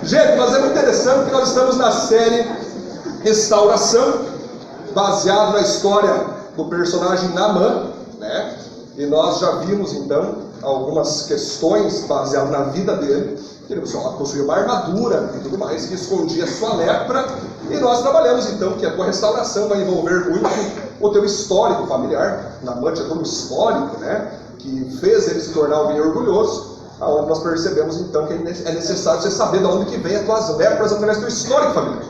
Gente, mas é muito interessante que nós estamos na série Restauração, baseado na história do personagem Naamã, né? E nós já vimos então algumas questões baseadas na vida dele. Ele possuía uma armadura e tudo mais que escondia sua lepra. E nós trabalhamos então que a tua restauração vai envolver muito o teu histórico familiar. Naamã tinha todo um histórico, né? Que fez ele se tornar alguém orgulhoso. Aonde nós percebemos então que é necessário você saber de onde que vem as tuas lepras através do teu histórico familiar.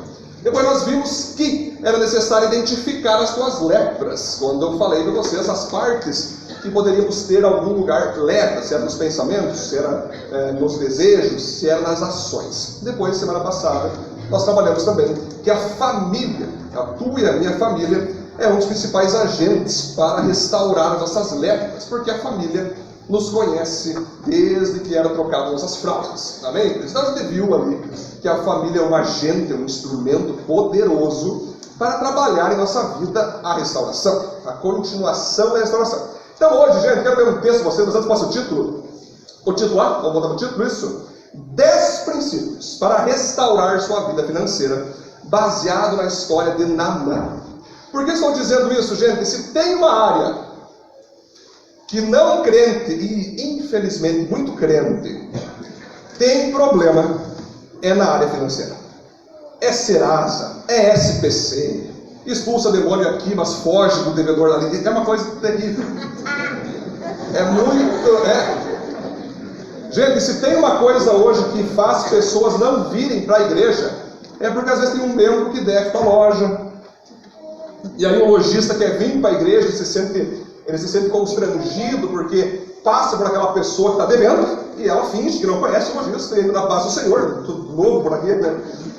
Depois nós vimos que era necessário identificar as tuas lepras. Quando eu falei para vocês as partes que poderíamos ter algum lugar lepra, se era nos pensamentos, se era nos desejos, se era nas ações. Depois, semana passada, nós trabalhamos também que a família, a tua e a minha família, é um dos principais agentes para restaurar as nossas lepras, porque a família nos conhece desde que era trocado nossas fraldas. Amém? Então a gente viu ali que a família é um agente, um instrumento poderoso para trabalhar em nossa vida a restauração, a continuação da restauração. Então hoje, gente, quero ler um texto para vocês, mas antes passa o título. O título A, vamos botar o título, isso? 10 princípios para restaurar sua vida financeira, baseado na história de Naamã. Por que estou dizendo isso, gente? Se tem uma área que não crente, e infelizmente muito crente, tem problema, é na área financeira. É Serasa, é SPC, expulsa demônio aqui, mas foge do devedor ali. É uma coisa terrível. É muito... Gente, se tem uma coisa hoje que faz pessoas não virem para a igreja, é porque às vezes tem um membro que deve para a loja. E aí o lojista quer vir para a igreja, ele se sente constrangido porque passa por aquela pessoa que está devendo e ela finge que não conhece o lojista, indo na paz do Senhor, tudo novo por aqui, né?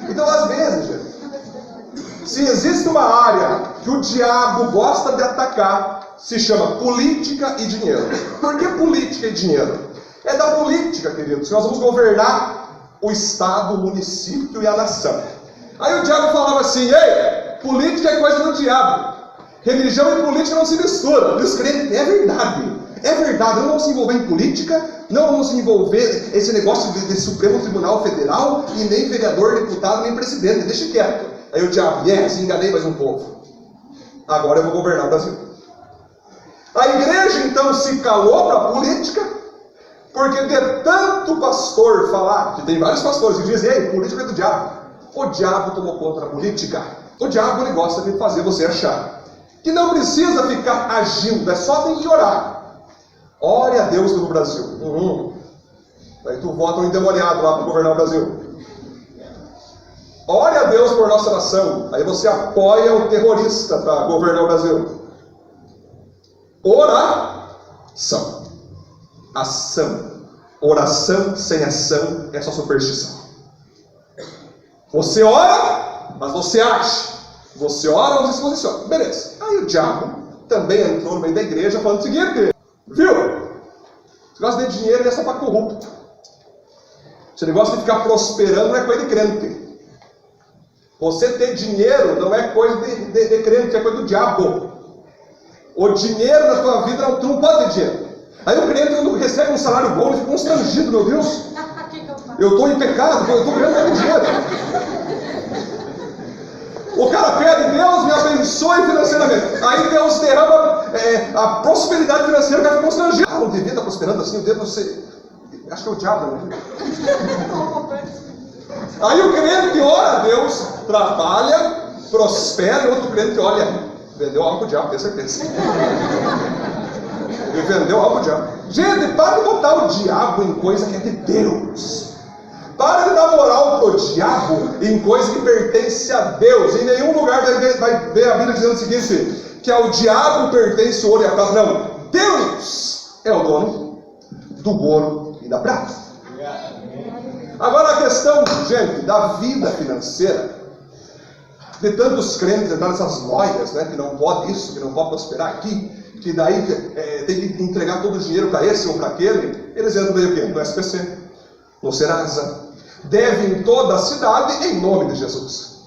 Então às vezes, gente, se existe uma área que o diabo gosta de atacar, se chama política e dinheiro. Por que política e dinheiro? É da política, queridos, que nós vamos governar o estado, o município e a nação. Aí o diabo falava assim: ei, política é coisa do diabo. Religião e política não se misturam. E os crentes, é verdade. É verdade, não vamos se envolver em política, não vamos se envolver esse negócio de Supremo Tribunal Federal, e nem vereador, deputado, nem presidente, deixa quieto. Aí o diabo, enganei mais um povo. Agora eu vou governar o Brasil. A igreja então se calou para a política, porque de tanto pastor falar, que tem vários pastores que dizem, ei, política é do diabo. O diabo tomou conta da política. O diabo ele gosta de fazer você achar que não precisa ficar agindo, é só tem que orar. Ore a Deus pelo Brasil. Aí tu vota um endemoniado lá para governar o Brasil. Ore a Deus por nossa nação. Aí você apoia o terrorista para governar o Brasil. Oração. Ação. Oração sem ação é só superstição. Você ora, mas você age. Você ora, você se posiciona. Beleza. Aí o diabo também entrou no meio da igreja falando o seguinte: viu? Esse negócio de dinheiro é só para corrupto. Esse negócio de ficar prosperando não é coisa de crente. Você ter dinheiro não é coisa de crente, é coisa do diabo. O dinheiro na tua vida, tu não pode ter dinheiro. Aí o crente, quando recebe um salário bom, ele fica constrangido, meu Deus. Eu estou em pecado, eu estou ganhando dinheiro. O cara pede, Deus me abençoe financeiramente. Aí Deus derrama a prosperidade financeira, o cara fica constrangido. Ah, não devia estar prosperando assim, o Deus não sei. Acho que é o diabo, né? Aí o crente ora a Deus, trabalha, prospera, e outro crente olha, vendeu algo pro diabo, tenho certeza. Ele vendeu algo pro diabo. Gente, para de botar o diabo em coisa que é de Deus. Para de dar moral pro diabo em coisa que pertence a Deus. Em nenhum lugar vai ver a Bíblia dizendo o seguinte, que ao diabo pertence o ouro e a prata. Não, Deus é o dono do ouro e da prata. Agora a questão, gente, da vida financeira, de tantos crentes entrar nessas lojas, né, que não pode isso, que não pode prosperar aqui, que daí tem que entregar todo o dinheiro para esse ou para aquele, eles entram daí o quê? No SPC, no Serasa, devem toda a cidade em nome de Jesus.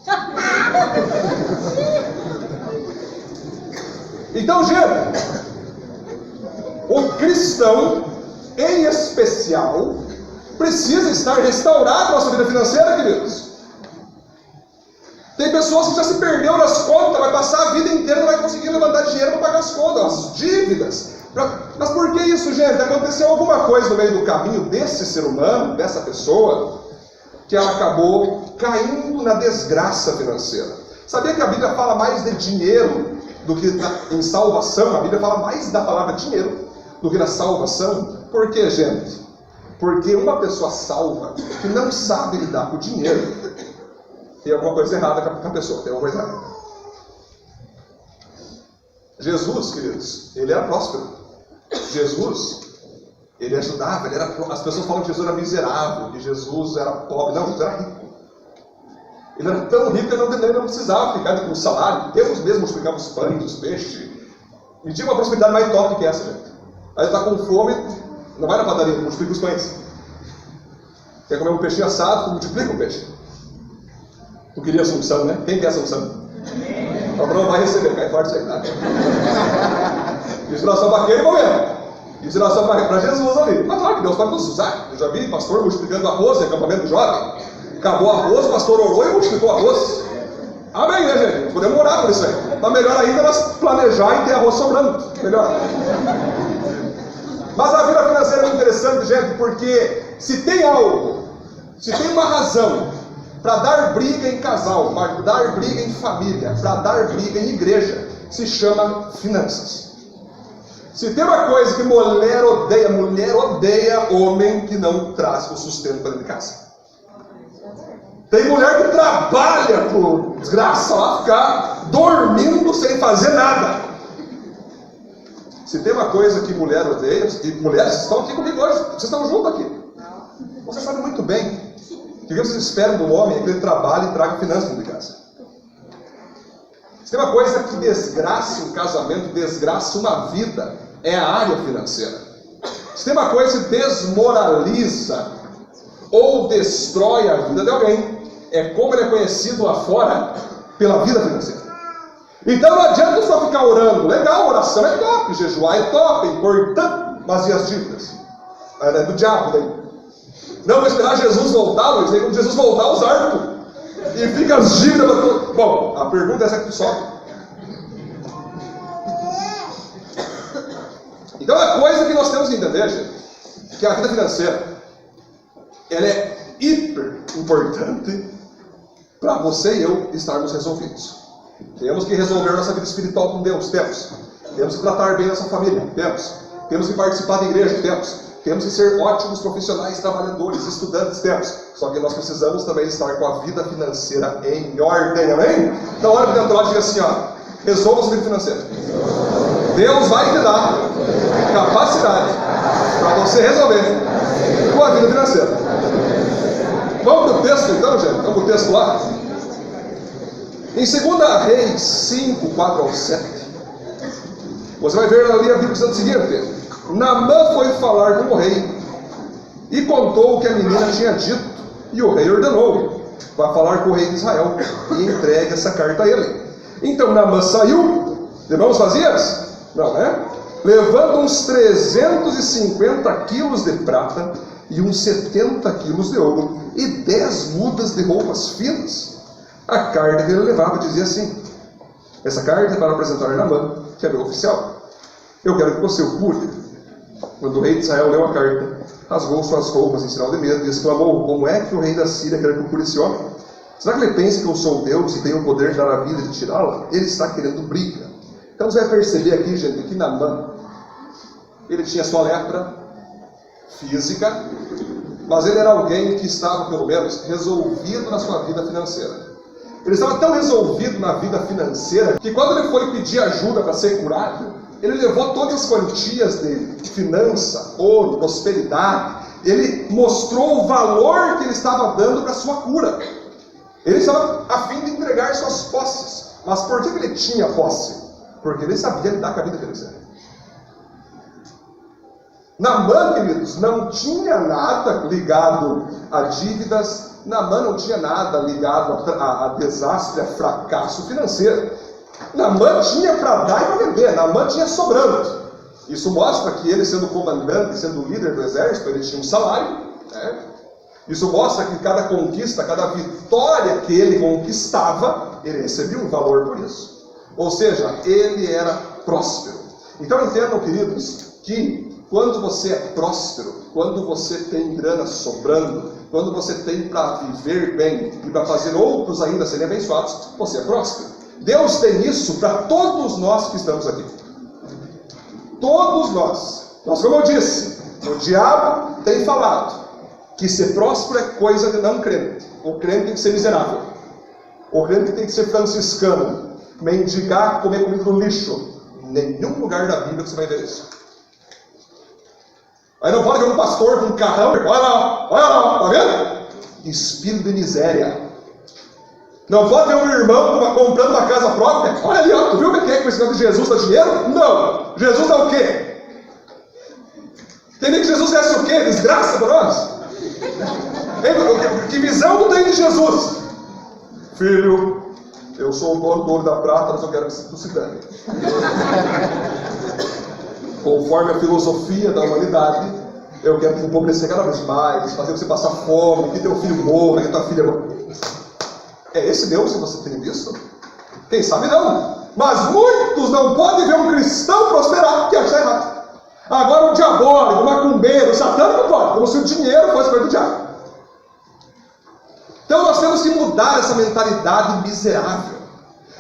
Então, gente, o cristão, em especial, precisa estar restaurada a nossa vida financeira, queridos. Tem pessoas que já se perderam nas contas, vai passar a vida inteira, não vai conseguir levantar dinheiro para pagar as contas, as dívidas. Mas por que isso, gente? Aconteceu alguma coisa no meio do caminho desse ser humano, dessa pessoa, que ela acabou caindo na desgraça financeira. Sabia que a Bíblia fala mais de dinheiro do que em salvação? A Bíblia fala mais da palavra dinheiro do que na salvação. Por quê, gente? Porque uma pessoa salva que não sabe lidar com o dinheiro, tem alguma coisa errada com a pessoa, tem alguma coisa errada. Jesus, queridos, ele era próspero. Jesus, ele ajudava, as pessoas falam que Jesus era miserável, que Jesus era pobre. Não, Jesus era rico. Ele era tão rico que ele não precisava ficar com o salário. Deus mesmo multiplicava os pães, os peixes. E tinha uma prosperidade mais top que essa, gente. Aí está com fome, não vai na padaria, multiplica os pães. Quer comer um peixinho assado, multiplica o peixe. Tu queria Assunção, né? Quem quer Assunção? O Abraão vai receber, cai forte isso aí, tá? Inspiração para quem, momento? Inspiração para Jesus ali. Mas claro que Deus pode nos usar. Eu já vi pastor multiplicando arroz em acampamento jovem. Acabou o arroz, o pastor orou e multiplicou o arroz. Amém, né, gente? Podemos orar por isso aí. Mas melhor ainda nós planejar e ter arroz sobrando. Melhor. Mas a vida financeira é muito interessante, gente, porque se tem algo, se tem uma razão para dar briga em casal, para dar briga em família, para dar briga em igreja, se chama finanças. Se tem uma coisa que mulher odeia homem que não traz o sustento para dentro de casa. Tem mulher que trabalha por desgraça lá, ficar dormindo sem fazer nada. Se tem uma coisa que mulher odeia, e mulheres estão aqui comigo hoje, vocês estão juntos aqui. Vocês sabem muito bem que o que vocês esperam do homem é que ele trabalhe e traga finanças dentro de casa. Se tem uma coisa que desgraça um casamento, desgraça uma vida, é a área financeira. Se tem uma coisa que desmoraliza ou destrói a vida de alguém, é como ele é conhecido lá fora pela vida financeira. Então não adianta só ficar orando. Legal, oração é top, jejuar é top, é importante, mas e as dívidas? É do diabo daí. Não, vou esperar Jesus voltar, Luiz, aí quando Jesus voltar, os arcos. E fica as dívidas para todo. Bom, a pergunta é essa que tu sobe. Então a coisa que nós temos que entender, gente, que a vida financeira, ela é hiper importante para você e eu estarmos resolvidos. Temos que resolver nossa vida espiritual com Deus, temos. Temos que tratar bem nossa família, temos. Temos que participar da igreja, temos. Temos que ser ótimos profissionais, trabalhadores, estudantes, temos. Só que nós precisamos também estar com a vida financeira em ordem, amém? Então olha para dentro lá e diga assim, ó, resolva a sua vida financeira. Deus vai te dar capacidade para você resolver com a vida financeira. Vamos para o texto então, gente? Vamos para o texto lá. Em 2 Reis 5, 4 ao 7, você vai ver ali a Bíblia dizendo o seguinte: Naamã foi falar com o rei e contou o que a menina tinha dito, e o rei ordenou: vá falar com o rei de Israel e entregue essa carta a ele. Então Naamã saiu, de mãos vazias? Não, né? Levando uns 350 quilos de prata e uns 70 quilos de ouro e 10 mudas de roupas finas. A carta que ele levava dizia assim: essa carta é para apresentar a Naamã, que é meu oficial. Eu quero que você o cure. Quando o rei de Israel leu a carta, rasgou suas roupas em sinal de medo e exclamou: como é que o rei da Síria quer que eu cure esse homem? Será que ele pensa que eu sou Deus e tenho o poder de dar a vida e de tirá-la? Ele está querendo briga. Então você vai perceber aqui, gente, que Naamã, ele tinha sua lepra física, mas ele era alguém que estava, pelo menos, resolvido na sua vida financeira. Ele estava tão resolvido na vida financeira que quando ele foi pedir ajuda para ser curado, ele levou todas as quantias de finança, ouro, prosperidade. Ele mostrou o valor que ele estava dando para a sua cura. Ele estava a fim de entregar suas posses. Mas por que ele tinha posse? Porque ele sabia lidar com a vida financeira. Naamã, queridos, não tinha nada ligado a dívidas. Naamã não tinha nada ligado a desastre, a fracasso financeiro. Naamã tinha para dar e para vender. Naamã tinha sobrando. Isso mostra que ele, sendo comandante, sendo líder do exército, ele tinha um salário, né? Isso mostra que cada conquista, cada vitória que ele conquistava, ele recebia um valor por isso. Ou seja, ele era próspero. Então entendam, queridos, que quando você é próspero, quando você tem grana sobrando, quando você tem para viver bem e para fazer outros ainda serem abençoados, você é próspero. Deus tem isso para todos nós que estamos aqui. Todos nós. Mas como eu disse, o diabo tem falado que ser próspero é coisa de não crente. O crente tem que ser miserável. O crente tem que ser franciscano, mendigar, comer comida no lixo. Em nenhum lugar da Bíblia você vai ver isso. Aí não pode ver um pastor com um carrão, olha lá, tá vendo? Espírito de miséria. Não pode ver um irmão comprando uma casa própria, olha ali, ó, tu viu o que é que esse negócio de Jesus dá dinheiro? Não, Jesus dá o quê? Entendeu que Jesus desse o quê? Desgraça para nós? Que visão tu tem de Jesus? Filho, eu sou o dono do ouro da prata, mas eu quero que tu se dane. Conforme a filosofia da humanidade, eu quero te empobrecer cada vez mais, fazer você passar fome, que teu filho morra, que tua filha morra. É esse Deus que você tem visto? Quem sabe não. Mas muitos não podem ver um cristão prosperar, que acha errado. Agora o diabólico, o macumbeiro, o satânico pode, como se o dinheiro fosse coisa do diabo. Então nós temos que mudar essa mentalidade miserável.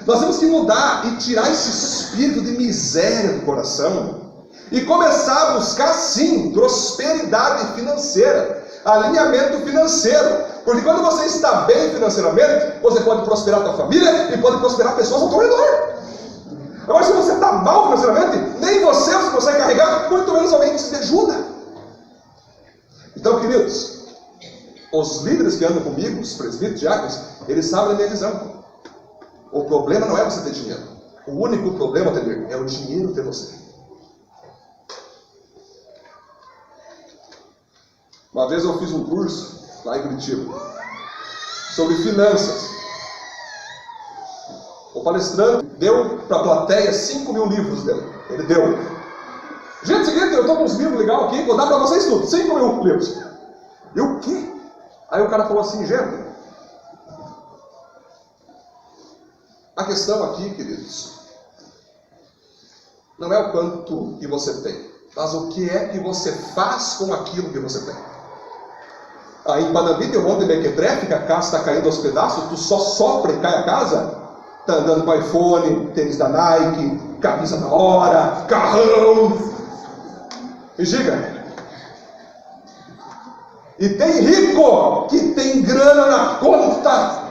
Nós temos que mudar e tirar esse espírito de miséria do coração e começar a buscar sim prosperidade financeira, alinhamento financeiro. Porque quando você está bem financeiramente, você pode prosperar a tua família e pode prosperar pessoas ao teu redor. Agora, se você está mal financeiramente, nem você consegue carregar, muito menos alguém que te ajuda. Então, queridos, os líderes que andam comigo, os presbíteros, diáconos, eles sabem a minha visão. O problema não é você ter dinheiro. O único problema, Temer, é o dinheiro ter você. Uma vez eu fiz um curso lá em Curitiba sobre finanças. O palestrante deu para a plateia 5.000 livros dele. Ele deu. Gente, seguinte, eu estou com uns livros legais aqui, vou dar para vocês tudo. 5.000 livros. E o quê? Aí o cara falou assim, gente, a questão aqui, queridos, não é o quanto que você tem, mas o que é que você faz com aquilo que você tem. Aí em Panambi tem um monte de mequetrefe, que a casa está caindo aos pedaços, tu só sopra e cai a casa. Está andando com iPhone, tênis da Nike, camisa da hora, carrão. E diga. E tem rico que tem grana na conta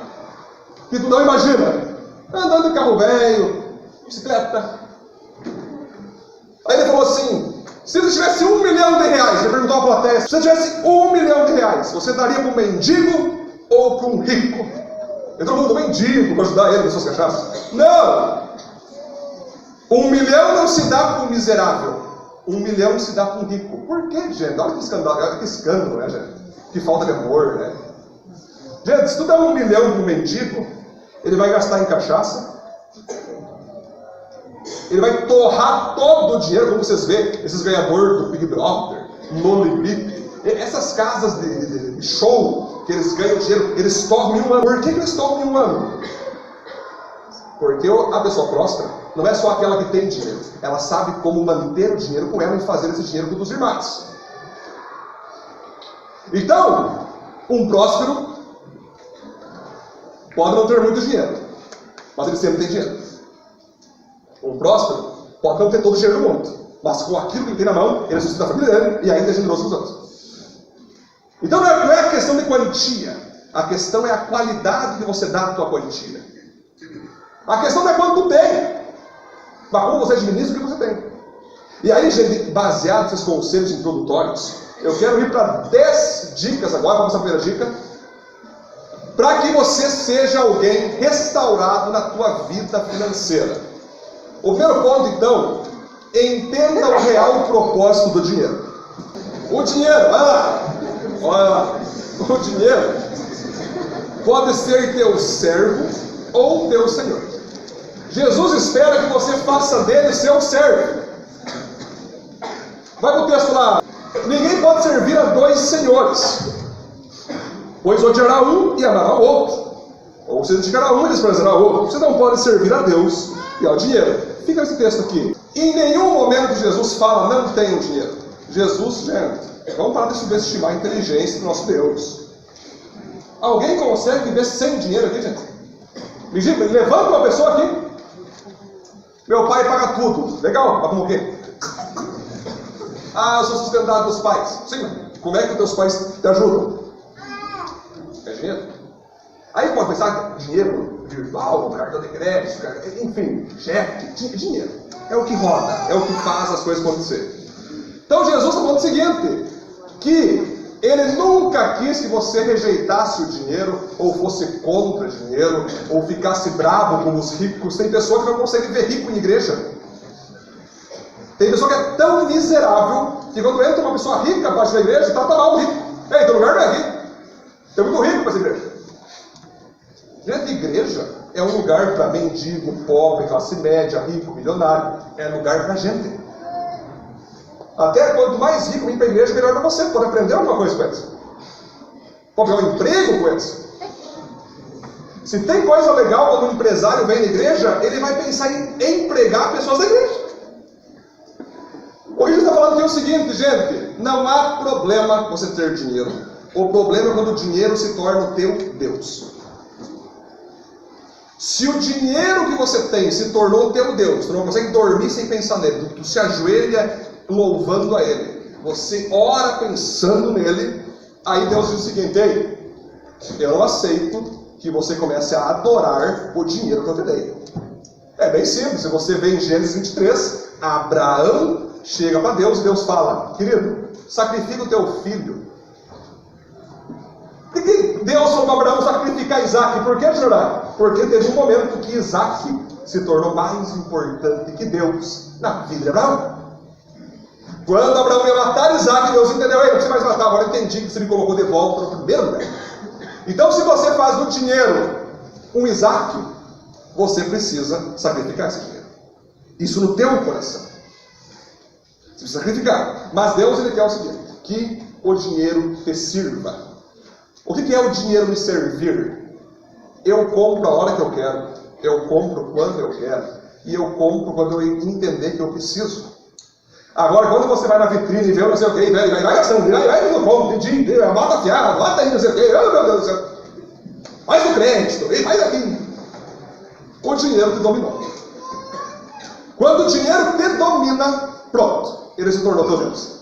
que tu não imagina. Andando de carro velho, bicicleta. Aí ele falou assim, se ele tivesse R$1 milhão, ele perguntou à plateia, se você tivesse R$1 milhão, você daria para um mendigo ou para um rico? E todo mundo mendigo para ajudar ele nas suas cachaças. Não! 1 milhão não se dá para um miserável. 1 milhão se dá para um rico. Por quê, gente? Olha que escândalo, né, gente? Que falta de amor, né? Gente, se tu dá 1 milhão para um mendigo, ele vai gastar em cachaça. Ele vai torrar todo o dinheiro, como vocês veem, esses ganhadores do Big Brother, Lollibrip, essas casas de show, que eles ganham dinheiro, eles torram em um ano. Por que eles torram em um ano? Porque a pessoa próspera não é só aquela que tem dinheiro. Ela sabe como manter o dinheiro com ela e fazer esse dinheiro produzir mais. Então, um próspero pode não ter muito dinheiro, mas ele sempre tem dinheiro. Um próspero pode não ter todo o dinheiro do mundo, mas com aquilo que ele tem na mão, ele sustenta a família dele e ainda é generoso com os outros. Então não é a questão de quantia, a questão é a qualidade que você dá à tua quantia. A questão não é quanto tu tem, mas como você administra o que você tem. E aí, gente, baseado nesses conselhos introdutórios, eu quero ir para 10 dicas agora, vamos à primeira dica, para que você seja alguém restaurado na tua vida financeira. O primeiro ponto, então, entenda o real propósito do dinheiro. O dinheiro, vai lá. Olha lá, o dinheiro pode ser teu servo ou teu senhor. Jesus espera que você faça dele seu servo. Vai para o texto lá. Ninguém pode servir a 2 senhores, Pois odiará um e amará o outro. Ou você dedicará um e desprezará o outro. Você não pode servir a Deus e ao dinheiro. Fica esse texto aqui. Em nenhum momento Jesus fala, não tenho dinheiro. Jesus, gente, vamos parar de subestimar a inteligência do nosso Deus. Alguém consegue viver sem dinheiro aqui, gente? Me diga, levanta uma pessoa aqui. Meu pai paga tudo. Legal, mas como o quê? Eu sou sustentado dos pais. Sim, como é que os teus pais te ajudam? É dinheiro. Aí pode pensar que dinheiro virtual, cartão de crédito, enfim, cheque, dinheiro. É o que roda, é o que faz as coisas acontecer. Então Jesus está falando o seguinte, que Ele nunca quis que você rejeitasse o dinheiro, ou fosse contra o dinheiro, ou ficasse bravo com os ricos. Tem pessoa que não consegue ver rico em igreja. Tem pessoa que é tão miserável, que quando entra uma pessoa rica abaixo da igreja, trata mal o rico. Ei, teu lugar não é rico. Tem muito rico para essa igreja. Gente, igreja é um lugar para mendigo, pobre, classe média, rico, milionário. É lugar para gente. Até quanto mais rico vem para a igreja, melhor para você. Pode aprender alguma coisa com eles. Pode pegar um emprego com eles. Se tem coisa legal quando um empresário vem na igreja, ele vai pensar em empregar pessoas da igreja. O que a gente está falando aqui é o seguinte, gente. Não há problema você ter dinheiro. O problema é quando o dinheiro se torna o teu Deus. Se o dinheiro que você tem se tornou o teu Deus, tu não consegue dormir sem pensar nele, tu se ajoelha louvando a Ele, você ora pensando nele, aí Deus diz o seguinte, ei, eu não aceito que você comece a adorar o dinheiro que eu te dei. É bem simples, se você vê em Gênesis 23, Abraão chega para Deus e Deus fala, querido, sacrifica o teu filho. Por que Deus falou para Abraão sacrificar Isaac? Por que, senhor? Porque teve um momento que Isaac se tornou mais importante que Deus na vida de Abraão. Quando Abraão ia matar Isaac, Deus entendeu, ei, não precisa mais matar, agora eu entendi que você me colocou de volta no primeiro lugar. Então, se você faz do dinheiro um Isaac, você precisa sacrificar esse dinheiro. Isso no teu coração. Você precisa sacrificar. Mas Deus, Ele quer o seguinte, que o dinheiro te sirva. O que é o dinheiro me servir? Eu compro a hora que eu quero, eu compro quando eu quero, e eu compro quando eu entender que eu preciso. Agora, quando você vai na vitrine e vê não sei o que, vai gastando, vai no ponto, pedindo, bota fiado, bota aí não sei o que, oh meu Deus do céu, faz o crédito, faz aqui. O dinheiro te dominou. Quando o dinheiro te domina, pronto, ele se tornou teu Deus.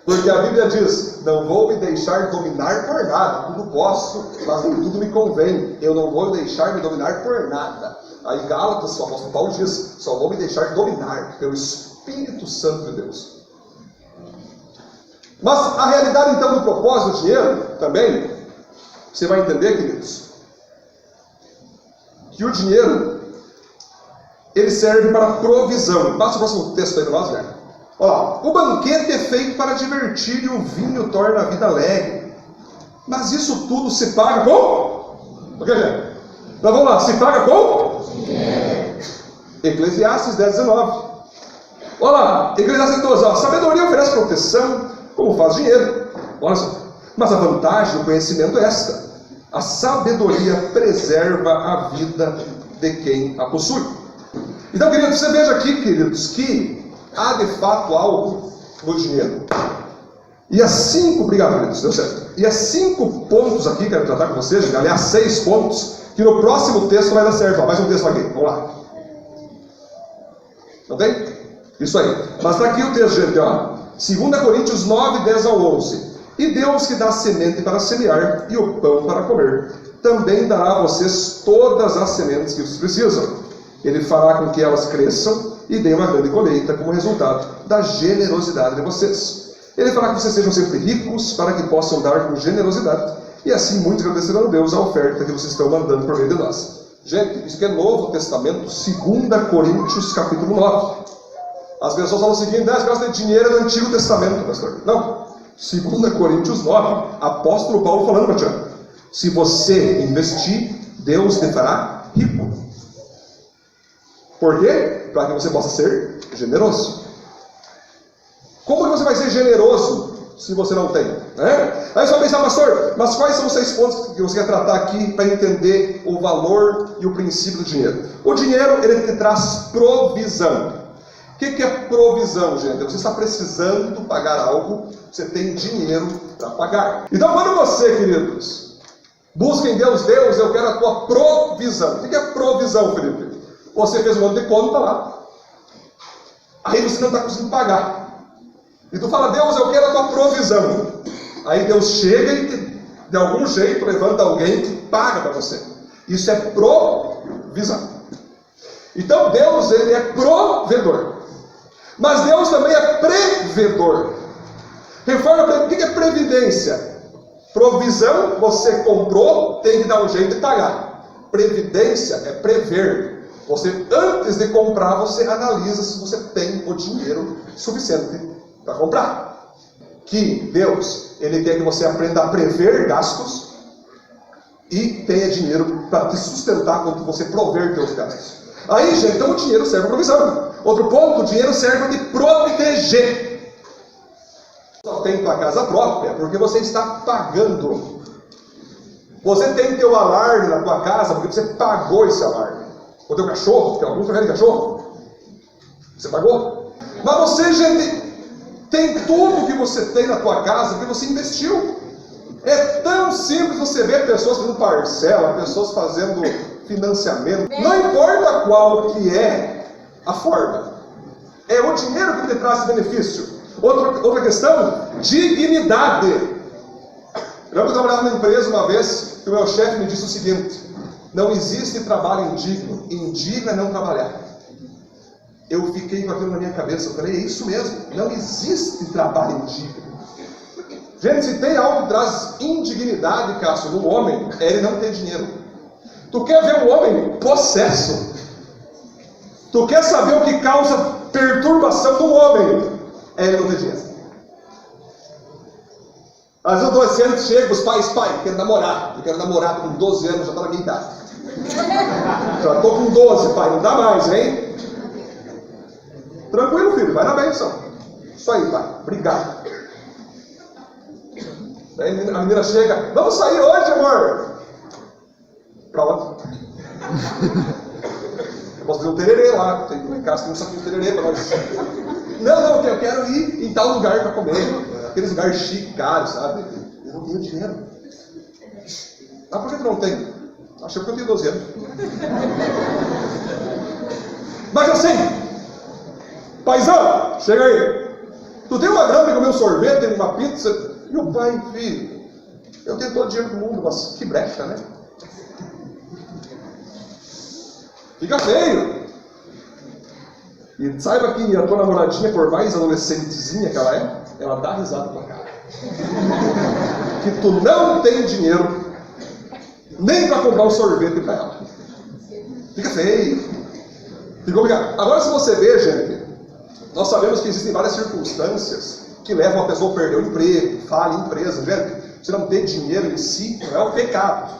Porque a Bíblia diz, não vou me deixar dominar por nada, tudo posso, mas nem tudo me convém, eu não vou deixar me dominar por nada. Aí Gálatas, o apóstolo Paulo diz, só vou me deixar dominar pelo Espírito Santo de Deus. Mas a realidade então do propósito do dinheiro, também, você vai entender, queridos, que o dinheiro, ele serve para provisão. Passa o próximo texto aí para nós, né? Olha lá, o banquete é feito para divertir e o vinho torna a vida alegre. Mas isso tudo se paga com? O que, gente? Então vamos lá, se paga com? Eclesiastes 10:19. Olha lá, Eclesiastes 12, a sabedoria oferece proteção, como faz dinheiro. Olha só. Mas a vantagem do conhecimento é esta: a sabedoria preserva a vida de quem a possui. Então, queridos, você veja aqui, queridos, que há de fato algo no dinheiro. E há 5, obrigado, queridos, deu certo. E há 5 pontos aqui que eu quero tratar com vocês, aliás, 6 pontos, que no próximo texto vai dar certo. Ó, mais um texto aqui, vamos lá. Não tem? Isso aí. Mas está aqui o texto, gente, ó. 2 Coríntios 9, 10 ao 11. E Deus que dá semente para semear e o pão para comer, também dará a vocês todas as sementes que vocês precisam. Ele fará com que elas cresçam e deem uma grande colheita como resultado da generosidade de vocês. Ele fará que vocês sejam sempre ricos para que possam dar com generosidade e assim muitos agradecerão a Deus a oferta que vocês estão mandando por meio de nós. Gente, isso aqui é Novo Testamento, 2 Coríntios capítulo 9. As pessoas falam o seguinte, as gostam de dinheiro do Antigo Testamento, pastor. Não, 2 Coríntios 9, apóstolo Paulo falando para ti, se você investir, Deus te fará rico. Por quê? Para que você possa ser generoso. Como que você vai ser generoso? se você não tem, né? Aí você vai pensar, pastor, mas quais são os 6 pontos que você quer tratar aqui para entender o valor e o princípio do dinheiro? O dinheiro, ele te traz provisão. O que é provisão, gente? Você está precisando pagar algo, você tem dinheiro para pagar. Então, quando você, queridos, busca em Deus, Deus, eu quero a tua provisão. O que é provisão, Felipe? Você fez um monte de conta lá, aí você não está conseguindo pagar. E tu fala, Deus, eu quero a tua provisão. Aí Deus chega e de algum jeito levanta alguém que paga para você. Isso é provisão. Então Deus, ele é provedor. Mas Deus também é prevedor. Reforma, o que é previdência? Provisão, você comprou, tem que dar um jeito de pagar. Previdência é prever. Você, antes de comprar, você analisa se você tem o dinheiro suficiente para comprar. Que Deus, ele quer que você aprenda a prever gastos e tenha dinheiro para te sustentar quando você prover teus gastos. Aí, gente, então o dinheiro serve para provisão. Outro ponto, o dinheiro serve para te proteger. Só tem tua casa própria porque você está pagando. Você tem teu alarme na tua casa porque você pagou esse alarme. O teu cachorro, porque alguns preferem cachorro, você pagou. Mas você, gente, tem tudo que você tem na tua casa que você investiu. É tão simples você ver pessoas fazendo parcela, pessoas fazendo financiamento. Não importa qual que é a forma. É o dinheiro que te traz esse benefício. Outra questão, dignidade. Eu trabalhava numa empresa uma vez que o meu chefe me disse o seguinte: não existe trabalho indigno. Indigno é não trabalhar. Eu fiquei com aquilo na minha cabeça. Eu falei, é isso mesmo. Não existe trabalho indigno. Gente, se tem algo que traz indignidade, Cássio, no homem, é ele não ter dinheiro. Tu quer ver um homem possesso? Tu quer saber o que causa perturbação no homem? É ele não ter dinheiro. Às vezes o adolescente chega, os pais, pai, eu quero namorar, com 12 anos, já está na minha idade. Já estou com 12, pai, não dá mais, hein? Tranquilo, filho, vai na bênção. Isso aí, pai, obrigado. Daí a menina chega, vamos sair hoje, amor? Pra onde? Eu posso fazer um tererê lá, tem em casa, tem um saquinho de tererê para nós. Não, eu quero ir em tal lugar para comer. Aqueles lugares chiques, caros, sabe? Eu não tenho dinheiro. Ah, por que tu não tem? Achei que eu tenho 12 anos. Mas eu sei. Paizão, chega aí. Tu tem uma grana para comer um sorvete, tem uma pizza. E o pai, filho, eu tenho todo o dinheiro do mundo, mas que brecha, né? Fica feio. E saiba que a tua namoradinha, por mais adolescentezinha que ela dá risada pra cara. Que tu não tem dinheiro nem para comprar um sorvete para ela. Fica feio. Ficou obrigado. Agora, se você vê, gente, nós sabemos que existem várias circunstâncias que levam a pessoa a perder o emprego, falha em empresa. Gente, você não ter dinheiro em si não é um pecado.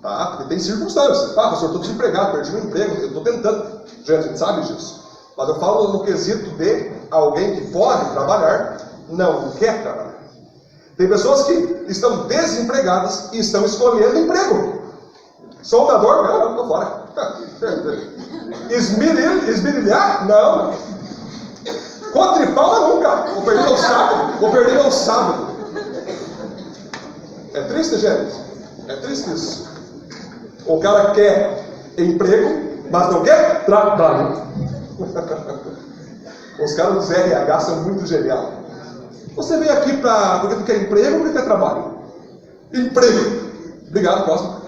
Tá? Porque tem circunstâncias. Ah, pastor, estou desempregado, perdi meu emprego, eu estou tentando. Gente, a gente sabe disso. Mas eu falo no quesito de alguém que pode trabalhar, não quer trabalhar. Tem pessoas que estão desempregadas e estão escolhendo emprego. Soldador, não, estou fora. Esmerilhar? Não. Quadripalma nunca. Vou perder meu sábado. É triste, gente? É triste isso. O cara quer emprego, mas não quer trabalho. Os caras dos RH são muito geniais. Você veio aqui porque tu quer emprego ou porque quer trabalho? Emprego. Obrigado, próximo.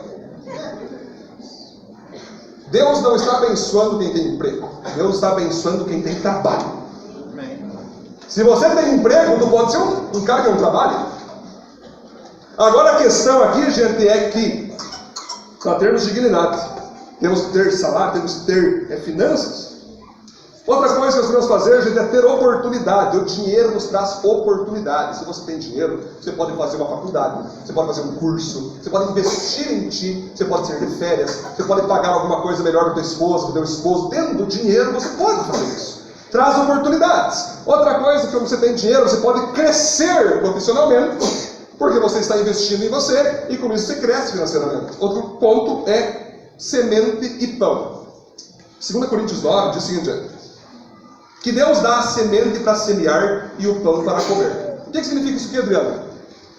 Deus não está abençoando quem tem emprego. Deus está abençoando quem tem trabalho. Se você tem emprego, tu pode ser um cara que não trabalha. Agora a questão aqui, gente, é que para termos dignidade, temos que ter salário, temos que ter finanças. Outra coisa que nós podemos fazer, gente, é ter oportunidade. O dinheiro nos traz oportunidade. Se você tem dinheiro, você pode fazer uma faculdade, você pode fazer um curso, você pode investir em ti, você pode sair de férias, você pode pagar alguma coisa melhor do teu esposo, do teu esposo. Tendo dinheiro, você pode fazer isso. traz oportunidades. Outra coisa, que quando você tem dinheiro, você pode crescer profissionalmente, porque você está investindo em você, e com isso você cresce financeiramente. Outro ponto é semente e pão. 2 Coríntios 9 diz o seguinte: que Deus dá a semente para semear e o pão para comer. O que significa isso aqui, Adriano?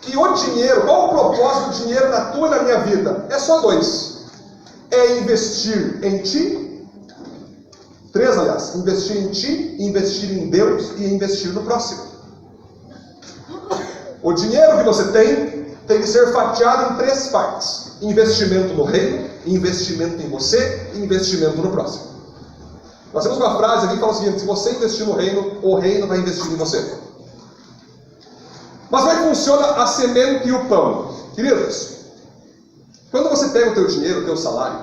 Que o dinheiro, qual o propósito do dinheiro na tua e na minha vida? É só dois: é investir em ti, 3 aliás, investir em ti, investir em Deus e investir no próximo. O dinheiro que você tem que ser fatiado em 3 partes: investimento no reino, investimento em você e investimento no próximo. Nós temos uma frase aqui que fala o seguinte: se você investir no reino, o reino vai investir em você. Mas como é que funciona a semente e o pão? Queridos, quando você pega o teu dinheiro, o teu salário,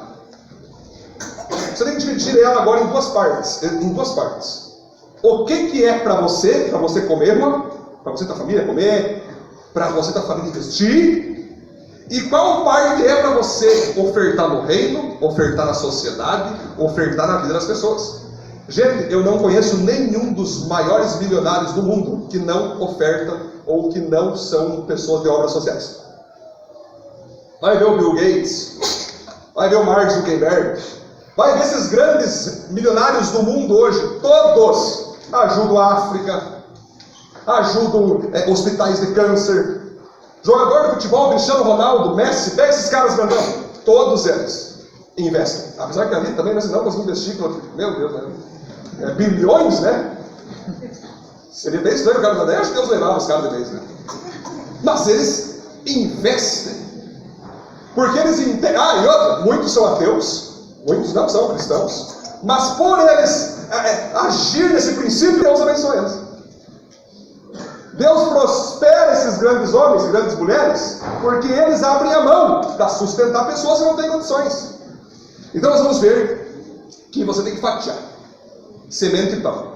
você tem que dividir ela agora em duas partes. O que é para você comer, para você e tua família comer, para você e tua família investir, e qual parte é para você ofertar no reino, ofertar na sociedade, ofertar na vida das pessoas. Gente, eu não conheço nenhum dos maiores milionários do mundo que não ofertam ou que não são pessoas de obras sociais. Vai ver o Bill Gates, vai ver o Mark Zuckerberg, vai ver esses grandes milionários do mundo hoje, todos ajudam a África, ajudam hospitais de câncer. Jogador de futebol, Cristiano Ronaldo, Messi, pega esses caras grandão, todos eles investem. Apesar que ali também nós não conseguimos investir, meu Deus, né? Bilhões, né? Seria bem estranho o cara da 10, acho que Deus levava os caras de vez, né? Mas eles investem. Porque eles entendem. E outra, muitos são ateus, muitos não são cristãos, mas por eles agir nesse princípio, Deus abençoa eles. Deus prospera esses grandes homens e grandes mulheres, porque eles abrem a mão para sustentar pessoas que não têm condições. Então nós vamos ver que você tem que fatiar semente e pão.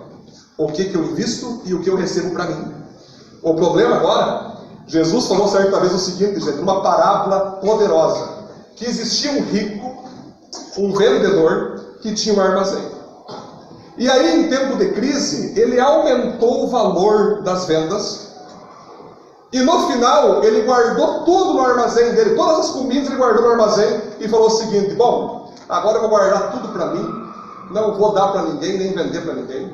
O que eu invisto e o que eu recebo para mim. O problema agora, Jesus falou certa vez o seguinte, gente, uma parábola poderosa, que existia um rico, um vendedor, que tinha um armazém. E aí, em tempo de crise, ele aumentou o valor das vendas, e no final, ele guardou tudo no armazém dele, todas as comidas ele guardou no armazém, e falou o seguinte: bom, agora eu vou guardar tudo para mim, não vou dar para ninguém, nem vender para ninguém,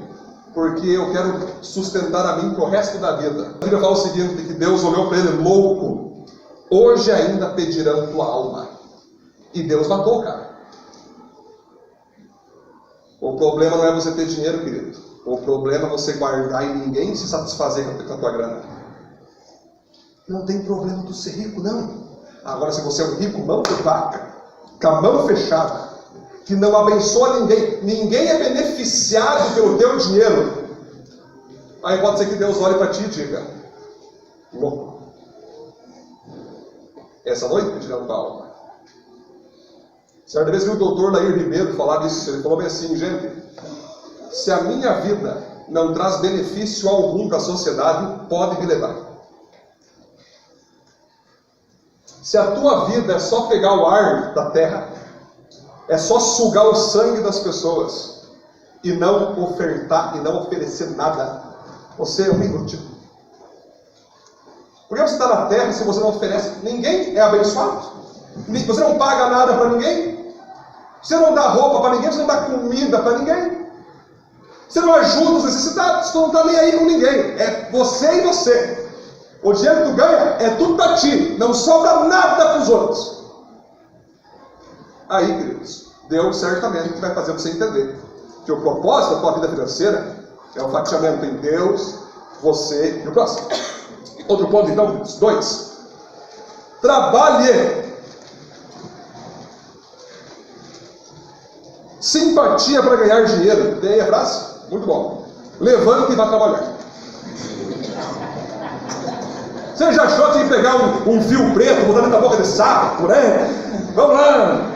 porque eu quero sustentar a mim pro resto da vida. A Bíblia fala o seguinte, que Deus olhou para ele: louco, hoje ainda pedirão tua alma. E Deus matou o cara. O problema não é você ter dinheiro, querido. O problema é você guardar e ninguém se satisfazer com a tua grana. Não tem problema tu ser rico, não. Agora, se você é um rico mão de vaca, com a mão fechada, que não abençoa ninguém, ninguém é beneficiado pelo teu dinheiro, aí pode ser que Deus olhe para ti e diga: louco, essa noite pedirão tua alma. Certa vez vi o doutor Lair Ribeiro falar disso. Ele falou bem assim: gente, se a minha vida não traz benefício algum para a sociedade, pode me levar. Se a tua vida é só pegar o ar da terra, é só sugar o sangue das pessoas e não ofertar e não oferecer nada, você é um inútil. Porque você está na terra, se você não oferece, ninguém é abençoado. Você não paga nada para ninguém. Você não dá roupa para ninguém, você não dá comida para ninguém. Você não ajuda os necessitados, você não está nem aí com ninguém. É você e você. O dinheiro que tu ganha é tudo para ti, não sobra nada para os outros. Aí, queridos, Deus certamente vai fazer você entender que o propósito da tua vida financeira é o fatiamento em Deus, você e o próximo. Outro ponto, então, queridos, 2. Trabalhe. Simpatia para ganhar dinheiro. Tem aí a frase? Muito bom. Levante e vá trabalhar. Você já achou que ia pegar um fio preto, botar na boca de sapo, né? Vamos lá.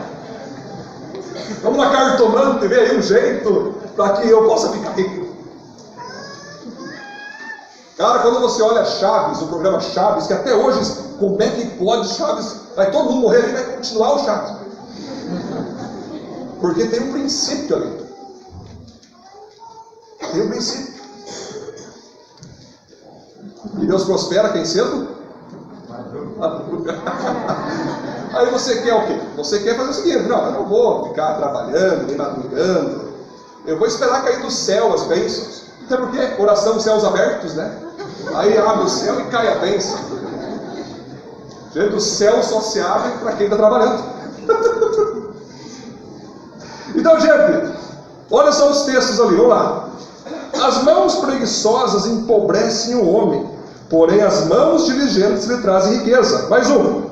Vamos na cartomante, ver aí um jeito para que eu possa ficar rico. Cara, quando você olha Chaves, o programa Chaves, que até hoje, como é que pode Chaves? Vai todo mundo morrer e vai continuar o Chaves. Porque tem um princípio ali. tem um princípio. E Deus prospera quem cedo? Aí você quer o quê? Você quer fazer o seguinte: não, eu não vou ficar trabalhando, nem madrugando. Eu vou esperar cair do céu as bênçãos. Até porque oração céus abertos, né? Aí abre o céu e cai a bênção. Gente, o céu só se abre para quem está trabalhando. Então, gente, olha só os textos ali, vamos lá. As mãos preguiçosas empobrecem o homem, porém as mãos diligentes lhe trazem riqueza. Mais um.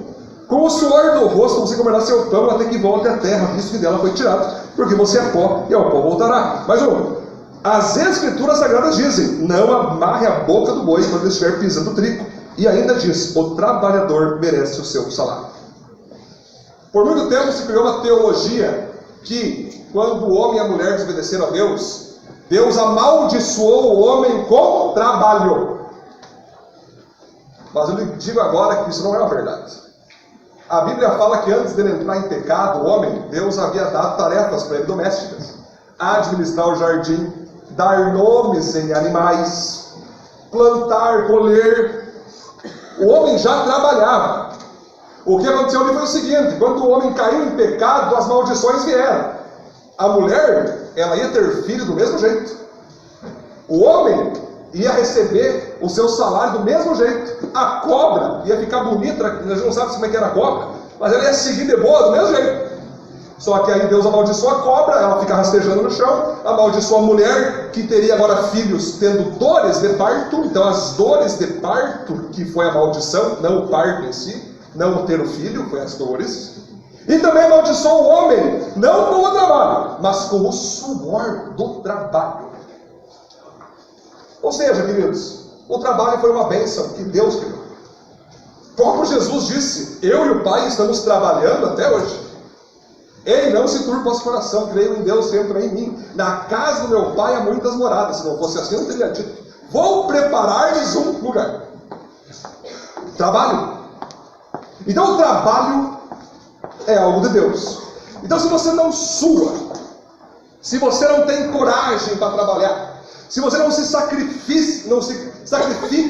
Com o suor do rosto você comerá seu pão até que volte à terra, visto que dela foi tirado, porque você é pó e ao pó voltará. Mais um. As escrituras sagradas dizem: não amarre a boca do boi quando ele estiver pisando o trigo. E ainda diz: o trabalhador merece o seu salário. Por muito tempo se criou uma teologia que, quando o homem e a mulher desobedeceram a Deus, Deus amaldiçoou o homem com trabalho. Mas eu lhe digo agora que isso não é uma verdade. A Bíblia fala que antes dele entrar em pecado, o homem, Deus havia dado tarefas para ele domésticas: administrar o jardim, dar nomes em animais, plantar, colher. O homem já trabalhava. O que aconteceu ali foi o seguinte: quando o homem caiu em pecado, as maldições vieram. A mulher, ela ia ter filho do mesmo jeito. O homem ia receber o seu salário do mesmo jeito. A cobra ia ficar bonita, a gente não sabe como é que era a cobra, mas ela ia seguir de boa do mesmo jeito. Só que aí Deus amaldiçoou a cobra, ela fica rastejando no chão, amaldiçoou a mulher, que teria agora filhos tendo dores de parto. Então as dores de parto, que foi a maldição, não o parto em si, não o ter o filho, foi as dores. E também amaldiçoou o homem, não com o trabalho, mas com o suor do trabalho. Ou seja, queridos, o trabalho foi uma bênção que Deus criou. O próprio Jesus disse: eu e o Pai estamos trabalhando até hoje. Ei, não se turbe o vosso coração, creio em Deus, creio também em mim. Na casa do meu Pai há muitas moradas. Se não fosse assim, eu não teria dito: vou preparar-lhes um lugar. Trabalho. Então o trabalho é algo de Deus. Então se você não sua, se você não tem coragem para trabalhar, se você não se sacrifica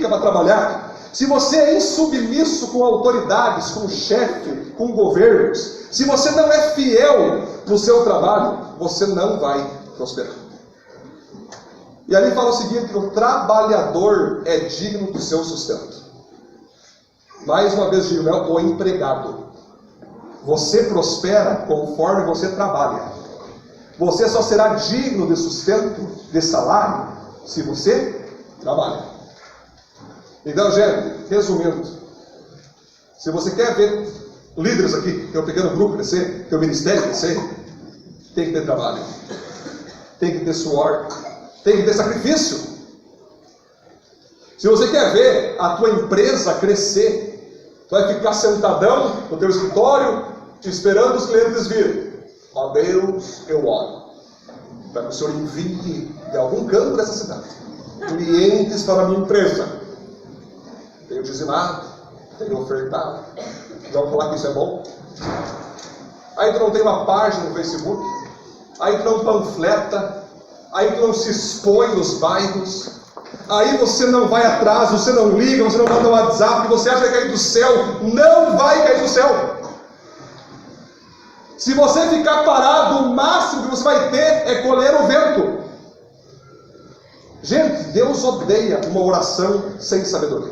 para trabalhar, se você é insubmisso com autoridades, com chefe, com governos, se você não é fiel no seu trabalho, você não vai prosperar. E ali fala o seguinte: o trabalhador é digno do seu sustento. Mais uma vez digo, o empregado. Você prospera conforme você trabalha. Você só será digno de sustento, de salário, se você trabalha. Então, gente, resumindo, se você quer ver líderes aqui, teu pequeno grupo crescer, teu ministério crescer, tem que ter trabalho, tem que ter suor, tem que ter sacrifício. Se você quer ver a tua empresa crescer, tu vai ficar sentadão no teu escritório, esperando os clientes virem. Ó Deus, eu oro para que o Senhor envie de algum canto dessa cidade clientes para a minha empresa. Tenho dizimado, tenho ofertado. Vamos falar que isso é bom? Aí tu não tem uma página no Facebook, aí tu não panfleta, aí tu não se expõe nos bairros, aí você não vai atrás, você não liga, você não manda um WhatsApp, você acha que vai cair do céu. Não vai cair do céu. Se você ficar parado, o máximo que você vai ter é colher o vento. Gente, Deus odeia uma oração sem sabedoria.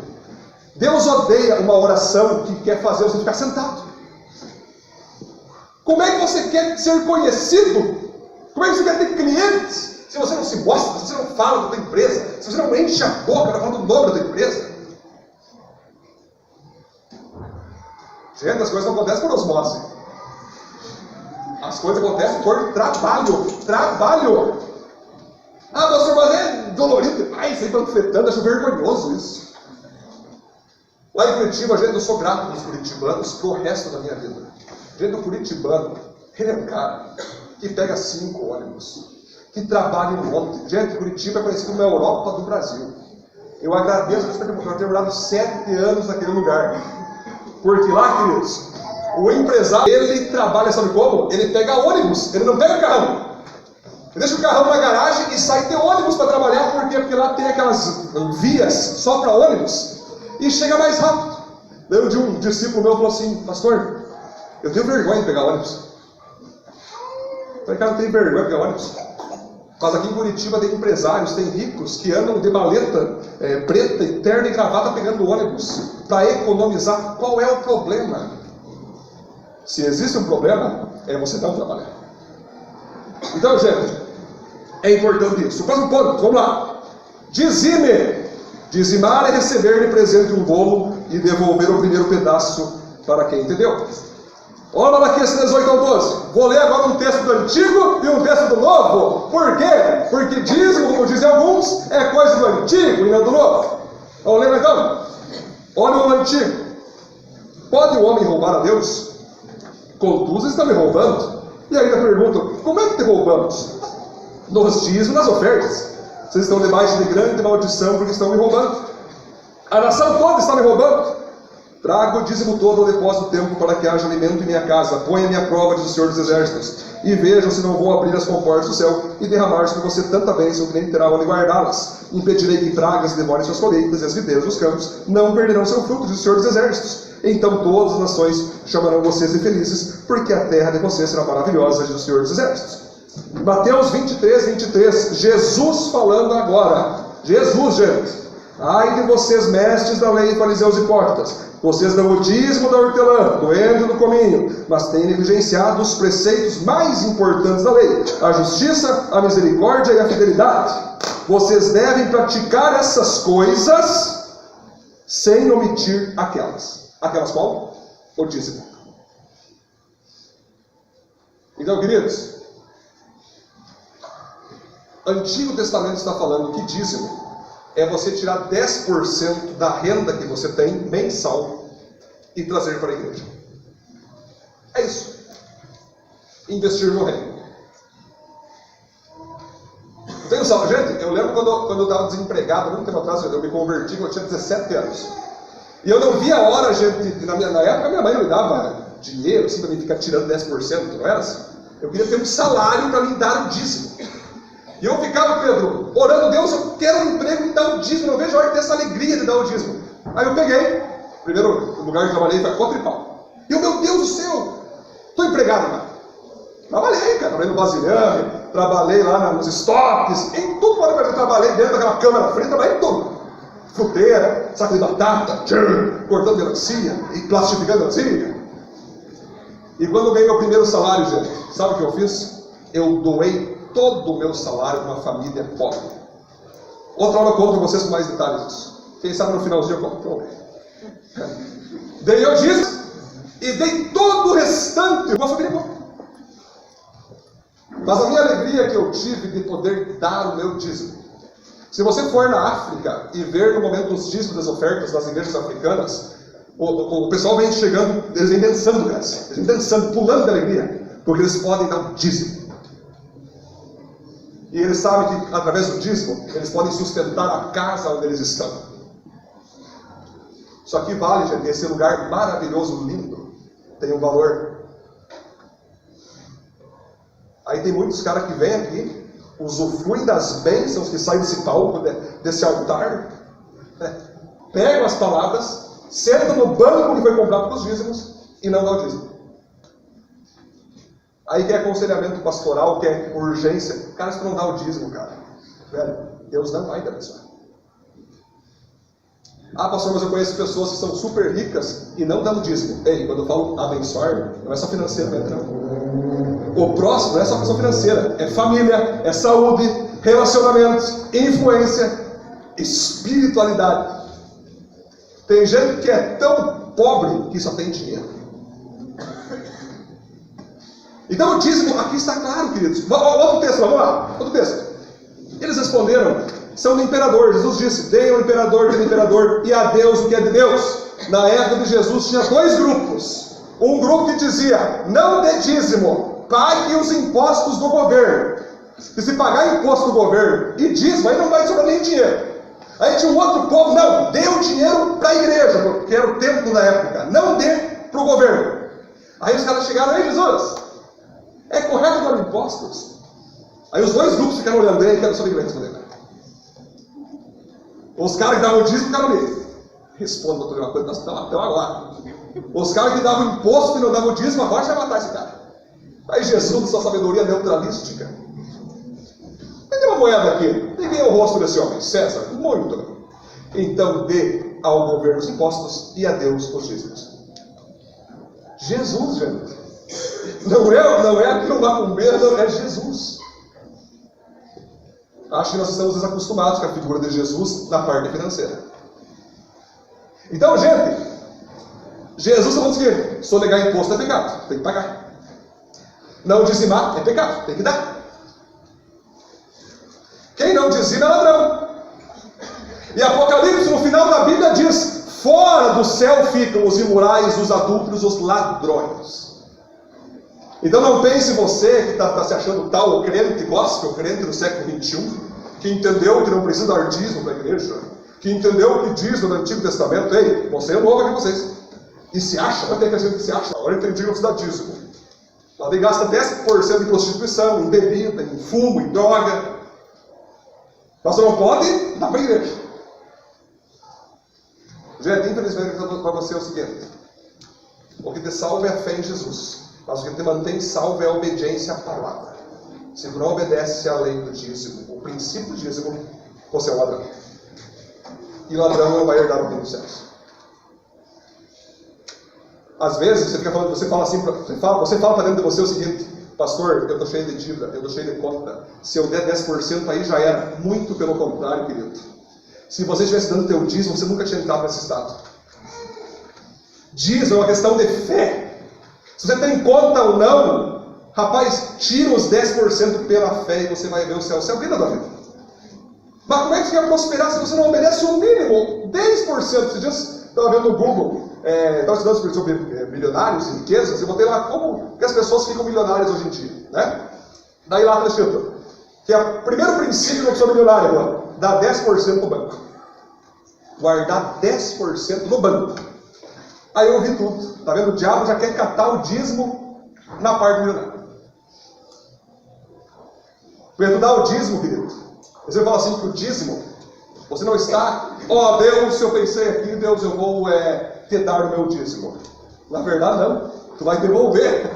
Deus odeia uma oração que quer fazer você ficar sentado. Como é que você quer ser conhecido? Como é que você quer ter clientes? Se você não se mostra, se você não fala da tua empresa, se você não enche a boca para falar do nome da tua empresa. Gente, as coisas não acontecem por osmose. As coisas acontecem por trabalho. Trabalho. Ah, pastor, mas é dolorido demais, sempre panfletando, acho vergonhoso isso. Lá em Curitiba, gente, eu sou grato dos curitibanos pro resto da minha vida. Gente, o curitibano, ele é um cara que pega 5 ônibus, que trabalha um monte. Gente, Curitiba é conhecido como a Europa do Brasil. Eu agradeço por ter morado 7 anos naquele lugar. Porque lá, queridos, o empresário, ele trabalha, sabe como? Ele pega ônibus, ele não pega carro. Deixa o carrão na garagem e sai de ônibus para trabalhar. Por quê? Porque lá tem aquelas vias só para ônibus e chega mais rápido. Daí um dia um discípulo meu falou assim: pastor, eu tenho vergonha de pegar ônibus. Eu falei: cara, não tem vergonha de pegar ônibus? Mas aqui em Curitiba tem empresários, tem ricos que andam de maleta preta, terno e gravata pegando ônibus para economizar. Qual é o problema? Se existe um problema, é você não trabalhar. Então, gente, é importante isso. O próximo ponto, vamos lá. Dizime. Dizimar é receber de presente um bolo e devolver o primeiro pedaço para quem entendeu. Olha Malaquias 18 ao 12. Vou ler agora um texto do Antigo e um texto do Novo. Por quê? Porque dízimo, como dizem alguns, é coisa do Antigo e não do Novo. Vamos ler então? Olha o Antigo. Pode o homem roubar a Deus? Contudo, vocês estão me roubando. E ainda perguntam: como é que te roubamos? Nos dízimos, nas ofertas. Vocês estão debaixo de grande maldição porque estão me roubando. A nação toda está me roubando. Traga o dízimo todo ao depósito do templo para que haja alimento em minha casa. Ponha-me à prova, diz o Senhor dos Exércitos. E vejam se não vou abrir as comportas do céu e derramar sobre você tanta bênção que nem terá onde guardá-las. Impedirei que pragas devorem suas colheitas e as videiras dos campos não perderão seu fruto, diz o Senhor dos Exércitos. Então todas as nações chamarão vocês infelizes, porque a terra de vocês será maravilhosa, diz o Senhor dos Exércitos. Mateus 23, 23. Jesus falando agora. Jesus, gente. Ai de vocês, mestres da lei, fariseus e hipócritas. Vocês dão o dízimo da hortelã, do endo e do cominho, mas têm negligenciado os preceitos mais importantes da lei: a justiça, a misericórdia e a fidelidade. Vocês devem praticar essas coisas sem omitir aquelas. Aquelas qual? O dízimo. Então, queridos, Antigo Testamento está falando que dízimo é você tirar 10% da renda que você tem mensal e trazer para a igreja. É isso. Investir no reino. Tem salvo, gente? Eu lembro quando eu estava desempregado, muito tempo atrás, eu me converti quando eu tinha 17 anos. E eu não via a hora, gente, na época minha mãe não me dava dinheiro assim, para mim ficar tirando 10%, não era assim? Eu queria ter um salário para me dar o dízimo. E eu ficava, Pedro, orando: Deus, eu quero um emprego e dar o dízimo, eu vejo a hora de ter essa alegria de dar o dízimo. Aí eu peguei, primeiro lugar que eu trabalhei foi a Cotripal. E eu, meu Deus do céu, estou empregado, cara. Trabalhei, cara, trabalhei no Vasilhame, trabalhei lá nos estoques, em tudo quanto eu trabalhei dentro daquela câmera frente, trabalhei em tudo. Fruteira, saco de batata, cortando melancia e plastificando melancia. E quando eu ganhei meu primeiro salário, gente, sabe o que eu fiz? Eu doei todo o meu salário para uma família pobre. Outra hora eu conto para vocês com mais detalhes disso. Quem sabe no finalzinho eu conto. Dei o dízimo e dei todo o restante para uma família pobre. Mas a minha alegria que eu tive de poder dar o meu dízimo. Se você for na África e ver no momento os dízimos das ofertas das igrejas africanas, o pessoal vem chegando, eles vêm dançando, graça. Eles vêm dançando, pulando de alegria, porque eles podem dar um dízimo. E eles sabem que, através do dízimo, eles podem sustentar a casa onde eles estão. Isso aqui vale, gente, esse lugar maravilhoso, lindo, tem um valor. Aí tem muitos caras que vêm aqui, usufruem das bênçãos que saem desse palco, desse altar, pegam as palavras, sentam no banco que foi comprado para os dízimos e não dá o dízimo. Aí quer aconselhamento pastoral, quer urgência. Cara, se tu não dá o dízimo, cara, velho, Deus não vai te abençoar. Ah, pastor, mas eu conheço pessoas que são super ricas e não dão o dízimo. Ei, quando eu falo abençoar, não é só financeiramente, não. O próximo não é só questão financeira, é família, é saúde, relacionamentos, influência, espiritualidade. Tem gente que é tão pobre que só tem dinheiro. Então o dízimo aqui está claro, queridos. Outro texto, vamos lá. Outro texto. Eles responderam: são do imperador. Jesus disse: deem ao imperador que é do imperador e a Deus o que é de Deus. Na época de Jesus tinha dois grupos. Um grupo que dizia: não dê dízimo, pague os impostos do governo. E se pagar imposto do governo e dízimo, aí não vai sobrar nem dinheiro. Aí tinha um outro povo: não, dê o dinheiro para a igreja, que era o templo da época. Não dê para o governo. Aí os caras chegaram: ei, Jesus, é correto dar impostos? Aí os dois grupos ficaram olhando ele, quero saber o que vai responder. Os caras que davam o dízimo ficaram ali. Responda, doutor, uma coisa, nós estamos até agora. Os caras que davam imposto e não davam o dízimo, agora você vai matar esse cara. Aí Jesus, sua sabedoria neutralística, tem uma moeda aqui. E quem é o rosto desse homem? César. Muito. Então dê ao governo os impostos e a Deus os dízimos. Jesus, gente. Não é aqui o macumbeiro, não, é Jesus. Acho que nós estamos desacostumados com a figura de Jesus na parte financeira. Então, gente, Jesus está falando o seguinte: sonegar imposto é pecado, tem que pagar. Não dizimar é pecado, tem que dar. Quem não dizima é ladrão. E Apocalipse, no final da Bíblia, diz: fora do céu ficam os imorais, os adúlteros, os ladrões. Então não pense você que está se achando tal, o crente gospel, o crente do século XXI, que entendeu que não precisa dar dízimo para a igreja, que entendeu o que diz no Antigo Testamento. Ei, você é novo aqui vocês. E se acha, vai ter que gente que se acha. Agora eu entendi que não precisa dar dízimo. Lá vem gasta 10% em prostituição, em bebida, em fumo, em droga. Mas você não pode dar para a igreja. Gente, infelizmente, para você é o seguinte: o que te salva é a fé em Jesus, mas o que te mantém salvo é a obediência à palavra. Se você não obedece à lei do dízimo, o princípio do dízimo, você é um ladrão. E ladrão não vai herdar o reino dos céus. Às vezes, você fala assim, você fala para dentro de você o seguinte: pastor, eu estou cheio de dívida, eu estou cheio de conta. Se eu der 10% aí já era. Muito pelo contrário, querido. Se você estivesse dando teu dízimo, você nunca tinha entrado nesse estado. Dízimo é uma questão de fé. Se você tem conta ou não, rapaz, tira os 10% pela fé e você vai ver o céu. O céu vira da vida. Mas como é que você vai prosperar se você não obedece o mínimo? 10%. Esses dias estava vendo no Google, estava estudando sobre milionários e riquezas, e botei lá como que as pessoas ficam milionárias hoje em dia, né? Daí lá está escrito que o primeiro princípio da pessoa milionária agora: dar 10% no banco. Guardar 10% no banco. Aí eu ouvi tudo. Está vendo? O diabo já quer catar o dízimo na parte milionária. Porque tu dá o dízimo, querido. Você fala assim que o dízimo, você não está: ó Deus, se eu pensei aqui, Deus, eu vou te dar o meu dízimo. Na verdade, não. Tu vai devolver.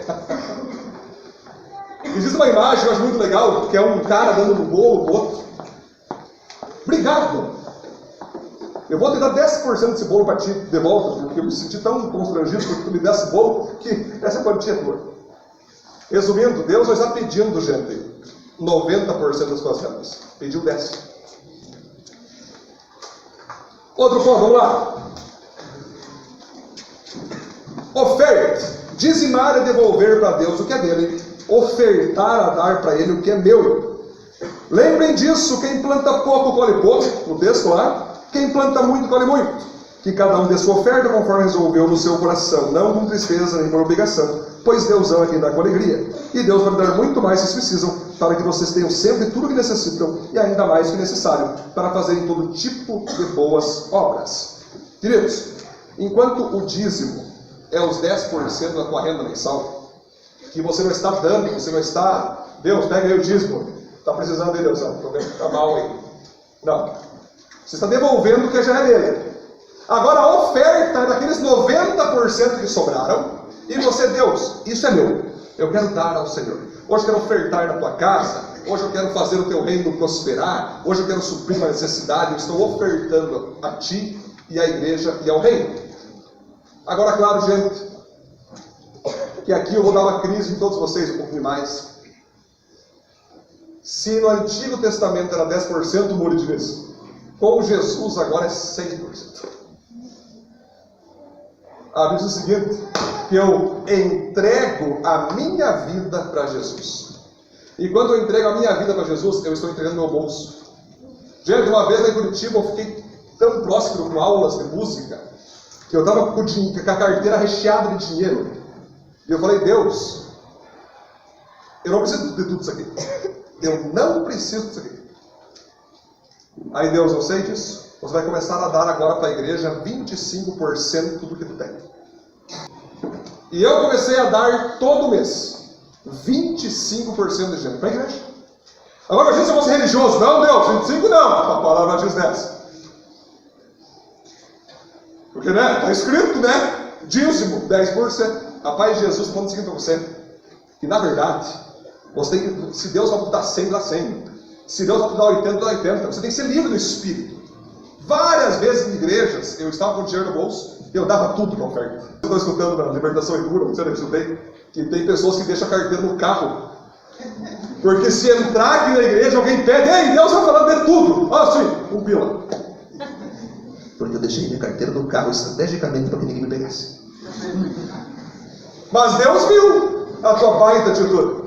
Existe uma imagem que eu acho muito legal, que é um cara dando um bolo pro outro. Obrigado. Eu vou te dar 10% desse bolo para ti de volta, porque eu me senti tão constrangido porque tu me desse bolo, que essa quantia é tua. Resumindo, Deus vai estar pedindo, gente, 90% das suas vendas. Pediu 10%. Outro ponto, vamos lá. Oferta. Dizimar é devolver para Deus o que é dele. Ofertar a dar para ele o que é meu. Lembrem disso: quem planta pouco colhe pouco, no texto lá. Quem planta muito colhe muito. Que cada um dê sua oferta conforme resolveu no seu coração, não com tristeza nem por obrigação, pois Deus ama quem dá com alegria. E Deus vai dar muito mais se precisam, para que vocês tenham sempre tudo o que necessitam e ainda mais que necessário, para fazerem todo tipo de boas obras. Queridos, enquanto o dízimo é os 10% da tua renda mensal, que você não está dando, você não está: Deus, pega aí o dízimo, está precisando de Deus, está mal aí. Não. Você está devolvendo o que já é dele. Agora a oferta é daqueles 90% que sobraram. E você: Deus, isso é meu. Eu quero dar ao Senhor. Hoje eu quero ofertar na tua casa. Hoje eu quero fazer o teu reino prosperar. Hoje eu quero suprir uma necessidade. Eu estou ofertando a ti e à igreja e ao reino. Agora, claro, gente, que aqui eu vou dar uma crise em todos vocês, um pouquinho mais. Se no Antigo Testamento era 10%, muro de vez. Com Jesus agora é 100%. A Bíblia diz o seguinte: que eu entrego a minha vida para Jesus. E quando eu entrego a minha vida para Jesus, eu estou entregando meu bolso. Gente, uma vez lá em Curitiba, eu fiquei tão próximo com aulas de música, que eu estava com a carteira recheada de dinheiro. E eu falei: Deus, eu não preciso de tudo isso aqui. Eu não preciso disso aqui. Aí Deus: eu sei disso. Você vai começar a dar agora para a igreja 25% do que tu tem. E eu comecei a dar todo mês 25% de dinheiro para a igreja. Agora imagina se eu fosse religioso. Não, Deus, 25 não. A palavra diz 10. Porque, né? Está escrito, né? Dízimo, 10%. Rapaz, Jesus falando o seguinte para você. Que, na verdade, você tem que, se Deus vai te dar 100, dá 100. Se Deus vai te dar 80, dá 80. Você tem que ser livre do Espírito. Várias vezes em igrejas, eu estava com dinheiro no bolso e eu dava tudo para oferta. Eu estou escutando na Libertação e Cura, não sei se eu escutei, que tem pessoas que deixam a carteira no carro. Porque se entrar aqui na igreja, alguém pede, ei, Deus vai falando de tudo. Ah, sim, 1 pila. Porque eu deixei minha carteira no carro estrategicamente para que ninguém me pegasse. Mas Deus viu a tua baita atitude.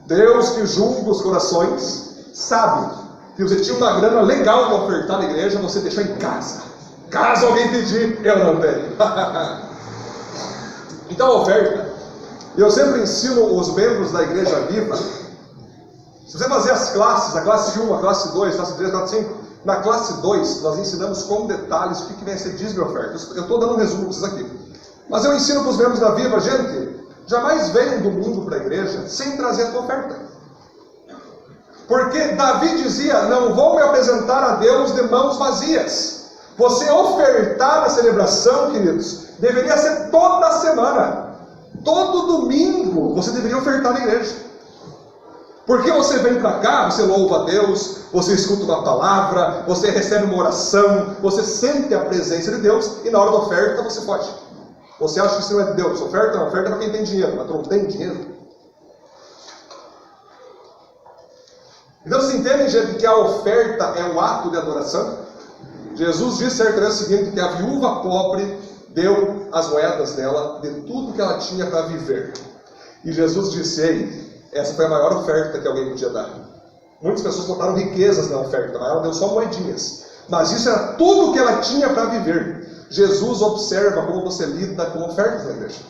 Deus que julga os corações, sabe que você tinha uma grana legal para ofertar na igreja, você deixou em casa. Caso alguém pedir, eu não tenho. Então a oferta, eu sempre ensino os membros da Igreja Viva, se você fazer as classes, a classe 1, a classe 2, a classe 3, a classe 5, na classe 2 nós ensinamos com detalhes o que vem a ser dízimo e oferta. Eu estou dando um resumo para vocês aqui. Mas eu ensino para os membros da Viva, gente, jamais venha um domingo para a igreja sem trazer a tua oferta. Porque Davi dizia, não vou me apresentar a Deus de mãos vazias. Você ofertar na celebração, queridos, deveria ser toda semana. Todo domingo você deveria ofertar na igreja. Porque você vem para cá, você louva a Deus, você escuta uma palavra, você recebe uma oração, você sente a presença de Deus e na hora da oferta você foge. Você acha que isso não é de Deus? Oferta não, oferta é para quem tem dinheiro, mas tu não tem dinheiro. Então vocês entendem, gente, que a oferta é um ato de adoração? Jesus disse certa vez o seguinte, que a viúva pobre deu as moedas dela, de tudo que ela tinha para viver. E Jesus disse, ei, essa foi a maior oferta que alguém podia dar. Muitas pessoas botaram riquezas na oferta, mas ela deu só moedinhas. Mas isso era tudo que ela tinha para viver. Jesus observa como você lida com ofertas na igreja.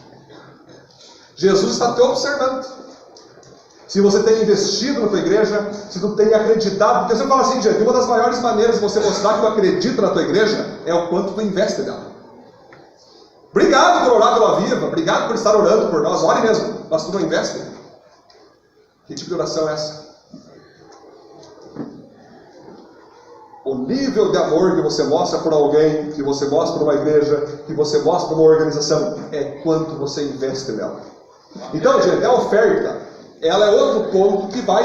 Jesus está te observando. Se você tem investido na tua igreja, se tu tem acreditado, porque você fala assim, gente, uma das maiores maneiras de você mostrar que tu acredita na tua igreja é o quanto tu investe nela. Obrigado por orar pela Viva, obrigado por estar orando por nós, ore mesmo, mas tu não investe? Que tipo de oração é essa? O nível de amor que você mostra por alguém, que você mostra por uma igreja, que você mostra por uma organização, é quanto você investe nela. Então, gente, a oferta, ela é outro ponto que vai,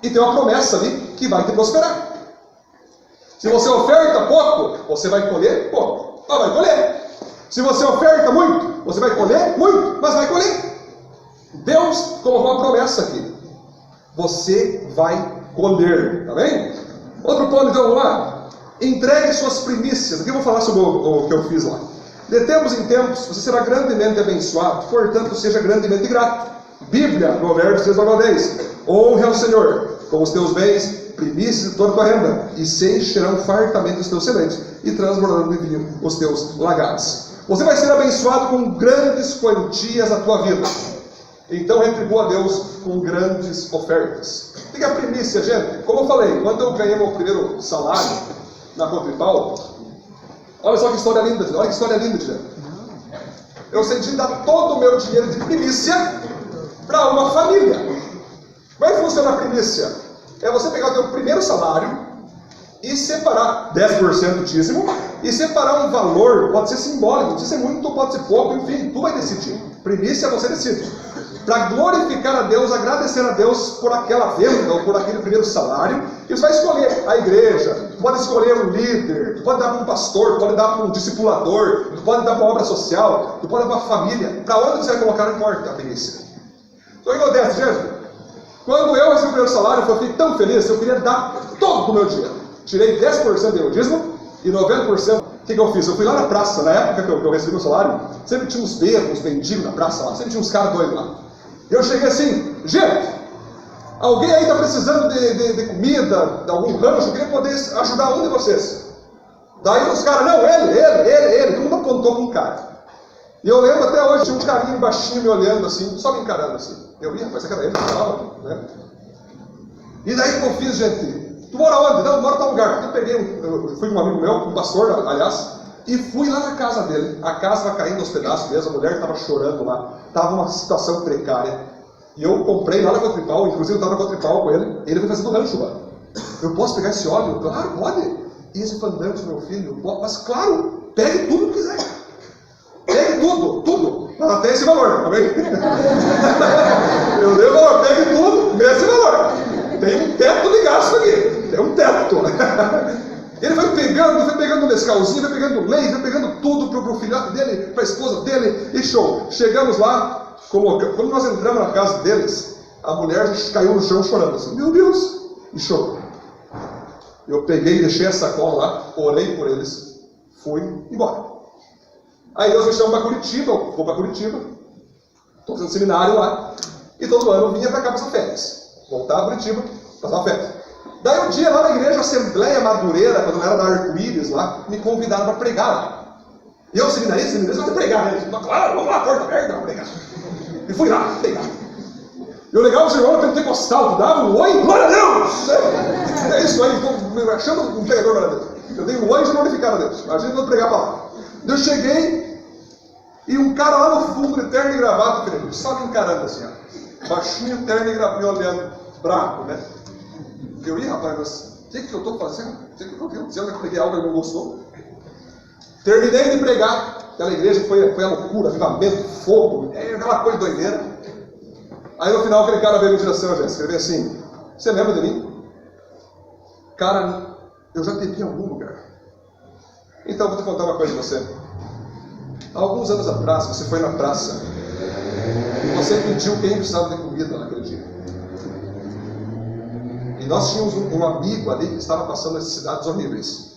e tem uma promessa ali, que vai te prosperar. Se você oferta pouco, você vai colher pouco, mas vai colher. Se você oferta muito, você vai colher muito, mas vai colher. Deus colocou uma promessa aqui. Você vai colher, tá bem? Outro ponto, então, vamos lá. Entregue suas primícias. Aqui eu vou falar sobre o que eu fiz lá. De tempos em tempos, você será grandemente abençoado, portanto, seja grandemente grato. Bíblia, Provérbios 3:10. Honre ao Senhor com os teus bens, primícias de toda a tua renda, e se encherão fartamente os teus celeiros, e transbordarão de vinho os teus lagares. Você vai ser abençoado com grandes quantias na tua vida. Então retribua a Deus com grandes ofertas. O que é a primícia, gente? Como eu falei, quando eu ganhei meu primeiro salário na Cotripal, olha só que história linda, gente. Olha que história linda, gente. Eu decidi dar todo o meu dinheiro de primícia para uma família. Como é que funciona a primícia? É você pegar o teu primeiro salário e separar 10% do dízimo e separar um valor, pode ser simbólico, pode ser muito ou pode ser pouco, enfim, tu vai decidir. Primícia você decide. Para glorificar a Deus, agradecer a Deus por aquela venda ou por aquele primeiro salário, e você vai escolher a igreja, tu pode escolher um líder, tu pode dar para um pastor, tu pode dar para um discipulador, tu pode dar para uma obra social, tu pode dar para uma família. Para onde você vai colocar, não importa a primícia. Então o que acontece, gente? Quando eu recebi o primeiro salário, eu fiquei tão feliz, eu queria dar todo o meu dinheiro. Tirei 10% do meu dízimo e 90%. O que eu fiz? Eu fui lá na praça, na época que eu recebi o salário, sempre tinha uns bêbados, uns mendigos na praça lá, sempre tinha uns caras doidos lá. Eu cheguei assim, gente, alguém aí está precisando de comida, de algum rancho, eu queria poder ajudar um de vocês. Daí os caras, não, ele, todo mundo apontou com um cara. E eu lembro até hoje, tinha um carinho baixinho me olhando assim, só me encarando assim. Eu ia, mas era ele que falava, né? E daí o que eu fiz, gente? Tu mora onde? Não, mora em tal lugar. Eu fui com um amigo meu, um pastor, aliás, e fui lá na casa dele. A casa estava caindo aos pedaços mesmo, a mulher estava chorando lá, estava numa situação precária. E eu comprei lá na Cotripal, inclusive eu estava na Cotripal com ele, ele foi fazendo rancho lá. Eu posso pegar esse óleo? Claro, pode. Esse fandante, meu filho, mas claro, pegue tudo que quiser. Pegue tudo, tudo. Mas até esse valor, tá bem? Eu dei o valor, pegue tudo, nesse valor. Tem um teto de gasto aqui. Tem um teto. Ele foi pegando o Nescauzinho, foi pegando leite, foi pegando tudo pro filhote dele, pra esposa dele, e show. Chegamos lá, quando nós entramos na casa deles, a mulher caiu no chão chorando assim, meu Deus, e show. Eu peguei, deixei a sacola lá, orei por eles, fui embora. Aí Deus me chamou para Curitiba, eu vou para Curitiba, estou fazendo seminário lá, e todo ano eu vinha para cá passar férias. Voltava para Curitiba, passar férias. Daí um dia lá na igreja Assembleia Madureira, quando eu era da Arco-Íris lá, me convidaram para pregar lá. E eu, seminarista, vou pregar, né? Claro, vamos lá, porta aberta, vamos pregar. E fui lá, pregar. E o legal, os irmãos pentecostal davam um oi, glória a Deus! É isso aí, estou achando um pregador, glória a Deus. Eu dei um oi e glorificar a Deus. Imagina eu pregar para lá. Eu cheguei e um cara lá no fundo, de terno e gravata, filho, só me encarando assim, ó. Baixinho, terno e gravata, me olhando, bravo, né? Eu, rapaz, mas o que eu estou fazendo? O que eu estou dizendo? Eu preguei algo que ele não gostou. Terminei de pregar, aquela igreja foi a loucura, avivamento, fogo, aquela coisa doideira. Aí no final aquele cara veio me direção, já escreveu assim, você lembra de mim? Cara, eu já te vi em algum lugar. Então vou te contar uma coisa de você. Há alguns anos atrás, você foi na praça e você pediu quem precisava de comida naquele dia. E nós tínhamos um amigo ali que estava passando necessidades horríveis.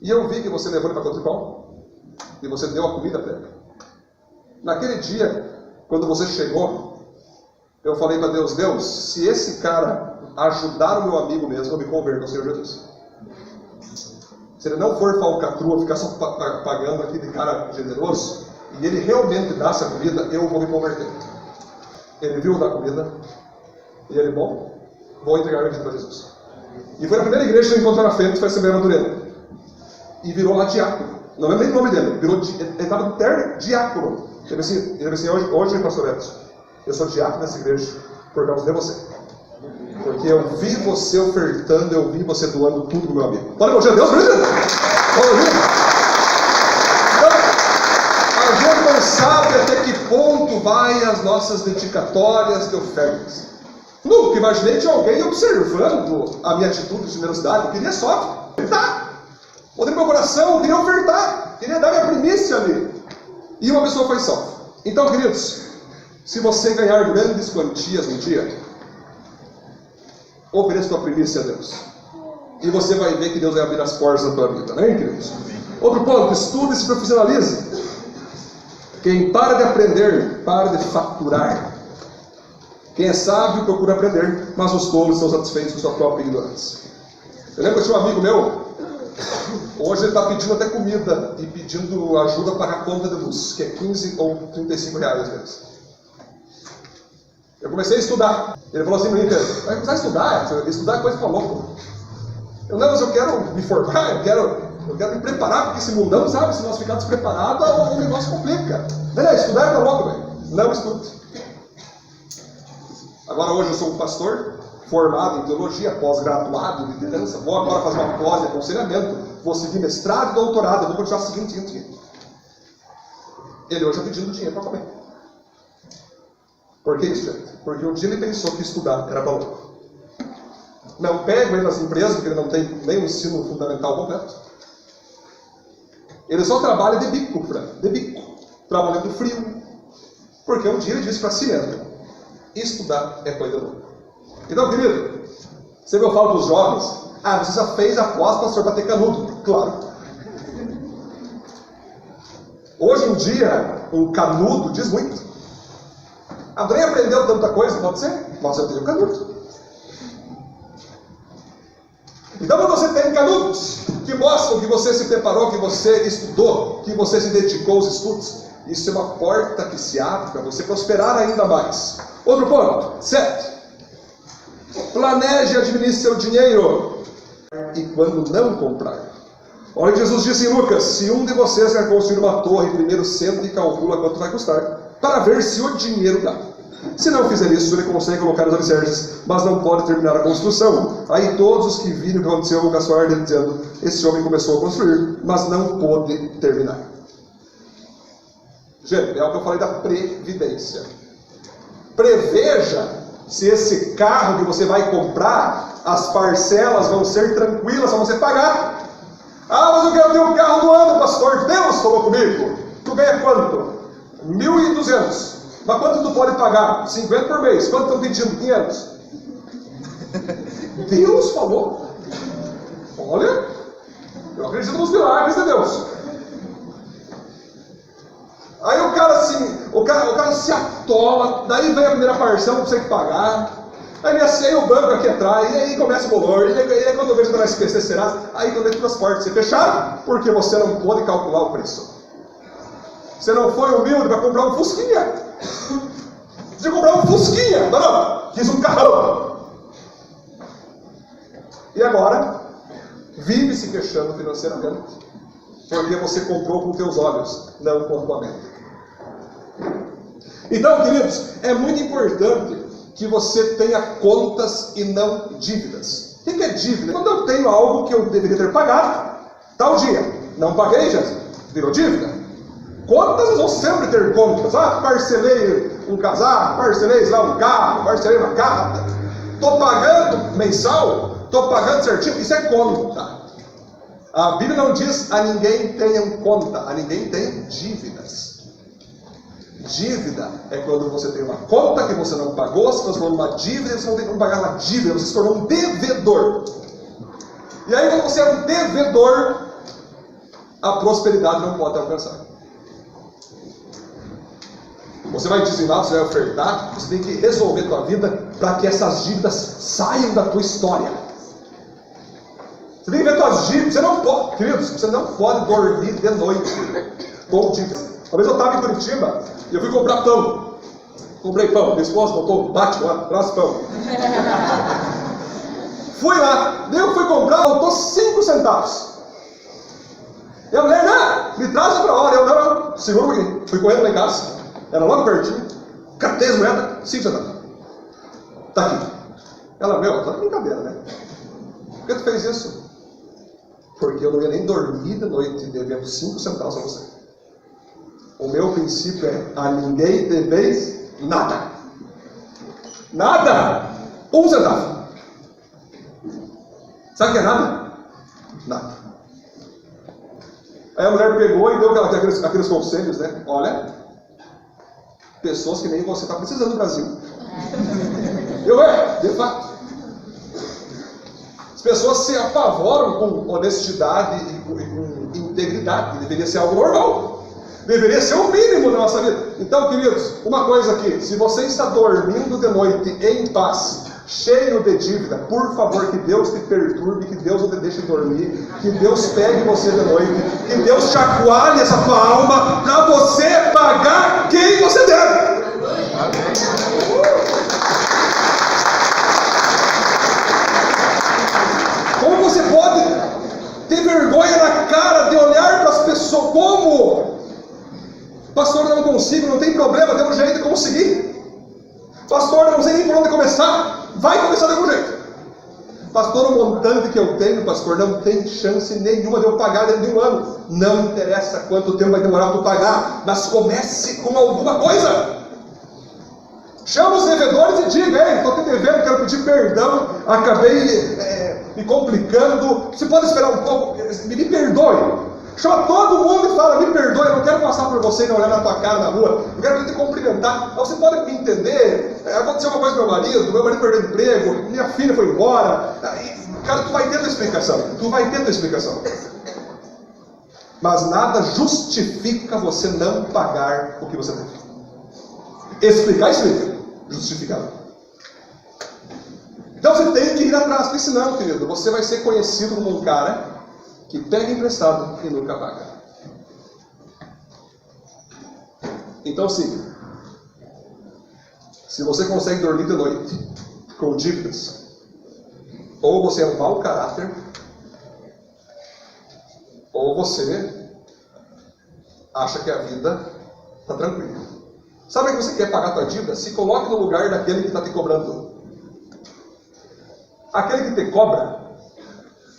E eu vi que você levou ele para Cotripal e você deu a comida para ele. Naquele dia, quando você chegou, eu falei para Deus, Deus, se esse cara ajudar o meu amigo mesmo, eu me converto ao Senhor Jesus. Se ele não for falcatrua, ficar só pagando aqui de cara generoso, e ele realmente dá essa comida, eu vou me converter. Ele viu dar comida, e ele, bom, vou entregar minha vida para Jesus. E foi na primeira igreja que eu encontrei na frente, foi a Assembleia Madureira. E virou lá diácono. Não lembro nem o nome dele, ele estava no terno diácono. Ele disse assim, hoje pastor Edson, eu sou diácono nessa igreja por causa de você. Porque eu vi você ofertando, eu vi você doando tudo pro meu amigo. Pode elogiar Deus, beleza? Então, a gente não sabe até que ponto vai as nossas dedicatórias de ofertas. Nunca imaginei que alguém observando a minha atitude de generosidade. Eu queria só ofertar. Poder no meu coração, eu queria ofertar. Queria dar minha primícia ali. E uma pessoa foi salva. Então, queridos, se você ganhar grandes quantias um dia, ofereça tua primícia a Deus. E você vai ver que Deus vai abrir as portas da tua vida, né, queridos? Outro ponto, estude e se profissionalize. Quem para de aprender, para de faturar. Quem é sábio procura aprender, mas os tolos são satisfeitos com sua própria ignorância. Eu lembro que eu tinha um amigo meu, hoje ele está pedindo até comida e pedindo ajuda para pagar a conta de luz, que é 15 ou 35 reais às vezes. Eu comecei a estudar. Ele falou assim para mim, vai começar a estudar? Estudar é coisa para louco. Eu não, mas eu quero me formar, eu quero me preparar, porque esse mundão, sabe, se nós ficarmos despreparados, o negócio complica. Não, estudar é para louco, velho. Não estude. Agora hoje eu sou um pastor, formado em teologia, pós-graduado em liderança, vou agora fazer uma pós de aconselhamento, vou seguir mestrado e doutorado, eu vou continuar seguindo. Ele hoje está pedindo dinheiro para comer. Por que isso, gente? Porque um dia ele pensou que estudar era para louco. Não pego ele nas empresas, porque ele não tem nem o ensino fundamental completo. Ele só trabalha de bico, trabalhando frio. Porque um dia ele disse para si mesmo, estudar é coisa louca. Então, querido, sempre eu falo para os jovens, você já fez a pós, pastor, para ter canudo. Claro. Hoje em dia, um canudo diz muito. André aprendeu tanta coisa, pode ser? Mas eu tenho canudo. Então, quando você tem canudos que mostram que você se preparou, que você estudou, que você se dedicou aos estudos, isso é uma porta que se abre para você prosperar ainda mais. Outro ponto, 7. Planeje e administre seu dinheiro. E quando não comprar. Olha, Jesus disse em Lucas, se um de vocês quer construir uma torre, primeiro senta e calcula quanto vai custar, para ver se o dinheiro dá. Se não fizer isso, ele consegue colocar os alicerces, mas não pode terminar a construção. Aí todos os que viram o que aconteceu vão caçoar dele, dizendo: esse homem começou a construir, mas não pôde terminar. Gente, é o que eu falei da previdência. Preveja se esse carro que você vai comprar, as parcelas vão ser tranquilas para você pagar. Ah, mas eu quero ter um carro do ano, pastor. Deus falou comigo. Tu ganha quanto? 1.200. Mas quanto tu pode pagar? 50 por mês. Quanto estão pedindo? 500. Deus falou. Olha, eu acredito nos milagres de Deus. Aí o cara assim, o cara se atola, daí vem a primeira parcela para você pagar. Aí me aceia o banco aqui atrás, e aí começa o bolor, e aí quando eu vejo que vai SPC será, aí quando eu transporte, você fecharam, porque você não pode calcular o preço. Você não foi humilde para comprar um Fusquinha. Você comprar um Fusquinha, não, quis um carrão. E agora, vive se queixando financeiramente, porque você comprou com teus olhos, não com a tua mente. Então, queridos, é muito importante que você tenha contas e não dívidas. O que é dívida? Quando eu tenho algo que eu deveria ter pagado, tal dia, não paguei, já virou dívida. Contas, nós vamos sempre ter contas. Ah, parcelei um casaco, parcelei lá um carro, parcelei uma carta. Estou pagando mensal, estou pagando certinho, isso é conta. A Bíblia não diz a ninguém tenha conta, a ninguém tem dívidas. Dívida é quando você tem uma conta que você não pagou, se transformou numa dívida, você não tem como pagar uma dívida, você se tornou um devedor. E aí, quando você é um devedor, a prosperidade não pode alcançar. Você vai dizimar, você vai ofertar, você tem que resolver a tua vida para que essas dívidas saiam da tua história. Você tem que ver tuas dívidas, você não pode, queridos, você não pode dormir de noite com dívidas. Uma vez eu estava em Curitiba e eu fui comprar pão. Comprei pão, minha esposa botou um bate lá, traz pão. Fui lá, eu fui comprar, faltou 5 centavos. E a mulher, não, me traz outra hora. Eu, não, segura um pouquinho. Fui correndo lá em casa, era logo pertinho, catei as moedas, 5 centavos. Tá aqui. Ela, meu, tá de brincadeira, né? Por que tu fez isso? Porque eu não ia nem dormir de noite devendo 5 centavos a você. O meu princípio é: a ninguém deveis nada. Nada! 1 centavo. Sabe o que é nada? Nada. Aí a mulher pegou e deu aqueles conselhos, né? Olha, pessoas que nem você está precisando no Brasil. De fato. As pessoas se apavoram com honestidade e com integridade. Deveria ser algo normal. Deveria ser o mínimo da nossa vida. Então, queridos, uma coisa aqui: se você está dormindo de noite em paz, cheio de dívida, por favor, que Deus te perturbe, que Deus não te deixe dormir, que Deus pegue você de noite, que Deus chacoalhe essa tua alma para você pagar quem você deve. Como você pode ter vergonha na cara de olhar para as pessoas? Como? Pastor, não consigo, não tem problema, tem um jeito de conseguir. Pastor, não sei nem por onde começar. Vai começar de algum jeito. Pastor, o montante que eu tenho, pastor, não tem chance nenhuma de eu pagar dentro de um ano. Não interessa quanto tempo vai demorar para eu pagar, mas comece com alguma coisa. Chama os devedores e diga: ei, estou te devendo, quero pedir perdão, acabei me complicando. Você pode esperar um pouco? Me perdoe. Chama todo mundo e fala: me perdoe, eu não quero passar por você e não olhar na tua cara na rua, eu quero te cumprimentar. Você pode me entender? Aconteceu uma coisa com meu marido perdeu o emprego, minha filha foi embora. Cara, tu vai tendo explicação. Mas nada justifica você não pagar o que você deve. Explica. Justificar. Então você tem que ir atrás, porque senão, querido, você vai ser conhecido como um cara que pega emprestado e nunca paga. Então, sim, se você consegue dormir de noite com dívidas, ou você é um mau caráter, ou você acha que a vida está tranquila. Sabe o que você quer pagar a tua dívida? Se coloque no lugar daquele que está te cobrando. Aquele que te cobra,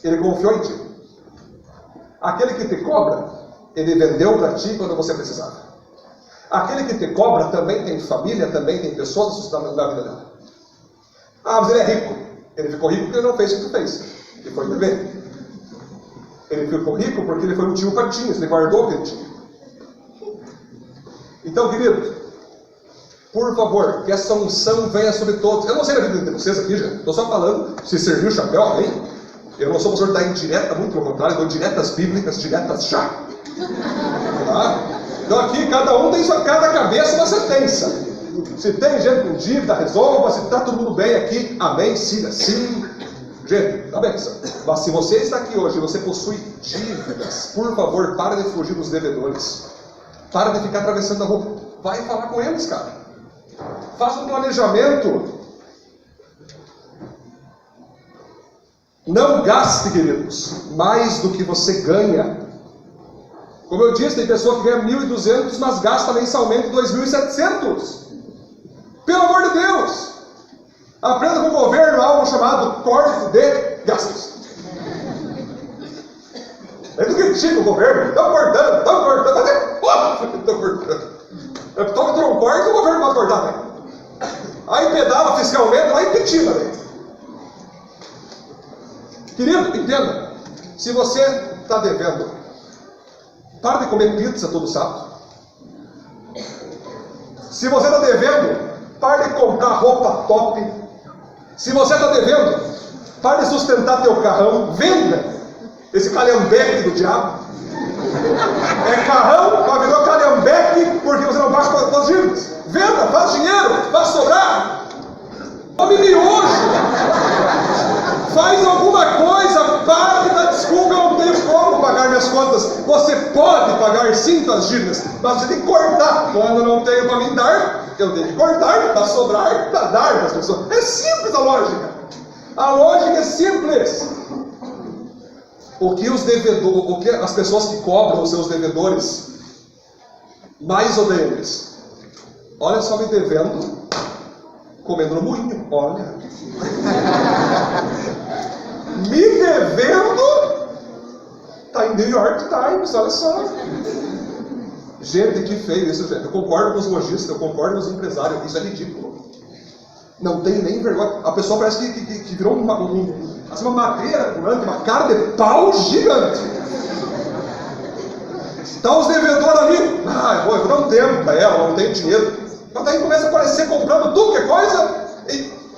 ele confiou em ti. Aquele que te cobra, ele vendeu para ti quando você precisava. Aquele que te cobra também tem família, também tem pessoas sustentando a vida dela. Ah, mas ele é rico. Ele ficou rico porque ele não fez o que tu fez. Ele foi beber. Ele ficou rico porque ele foi um tio Patinhas, ele guardou o que ele tinha. Então, querido, por favor, que essa unção venha sobre todos. Eu não sei da vida de vocês aqui, gente. Estou só falando, se serviu o chapéu, amém? Eu não sou professor de dar indireta, muito pelo contrário, eu dou diretas bíblicas, diretas já. Tá? Então aqui, cada um tem cada cabeça uma sentença. Se tem gente com dívida, resolva. Se está todo mundo bem aqui, amém, siga assim. Gente, tá bem, mas se você está aqui hoje e você possui dívidas, por favor, para de fugir dos devedores. Para de ficar atravessando a rua. Vai falar com eles, cara. Faça um planejamento. Não gaste, queridos, mais do que você ganha. Como eu disse, tem pessoa que ganha 1.200, mas gasta mensalmente 2.700. Pelo amor de Deus! Aprenda com o governo algo chamado corte de gastos. Ele critica o governo, estão cortando. Estão cortando. Toma que não corta, o governo pode cortar, né? Aí pedala fiscalmente, lá e petina, né? Querido, entenda. Se você está devendo, para de comer pizza todo sábado. Se você está devendo, para de comprar roupa top. Se você está devendo, para de sustentar teu carrão. Venda esse calhambeque do diabo. É carrão, mas virou calhambeque porque você não baixa com as dívidas. Venda, faz dinheiro, faz sobrar. Come miojo. Faz alguma coisa, para de dar desculpa, eu não tenho como pagar minhas contas. Você pode pagar sim suas dívidas, mas você tem que cortar. Quando eu não tenho para me dar, eu tenho que cortar para sobrar, para dar para as pessoas. É simples a lógica. A lógica é simples. O que os devedores, o que as pessoas que cobram os seus devedores mais odeiam eles? Olha só, me devendo, comendo no moinho, olha. Me devendo, tá em New York Times, olha só. Gente, que feio isso, gente. Eu concordo com os lojistas, eu concordo com os empresários, isso é ridículo. Não tem nem vergonha. A pessoa parece que virou uma madeira, uma cara de pau gigante. Tá os devedores ali. Ah, eu vou dar um tempo para ela, não tenho dinheiro. Mas daí começa a aparecer comprando tudo que é coisa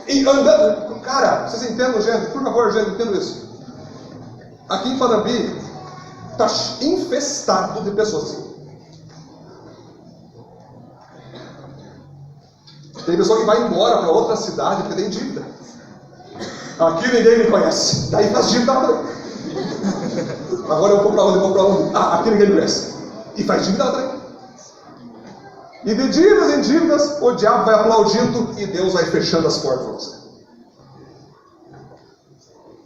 e andando. Cara, vocês entendem, gente? Por favor, gente, entendam isso. Aqui em Panambi está infestado de pessoas assim. Tem pessoa que vai embora para outra cidade porque tem dívida. Aqui ninguém me conhece. Daí faz dívida. Agora eu vou para onde? Eu vou para onde? Ah, aqui ninguém me conhece. E faz dívida também. E de dívidas em dívidas, o diabo vai aplaudindo e Deus vai fechando as portas para você.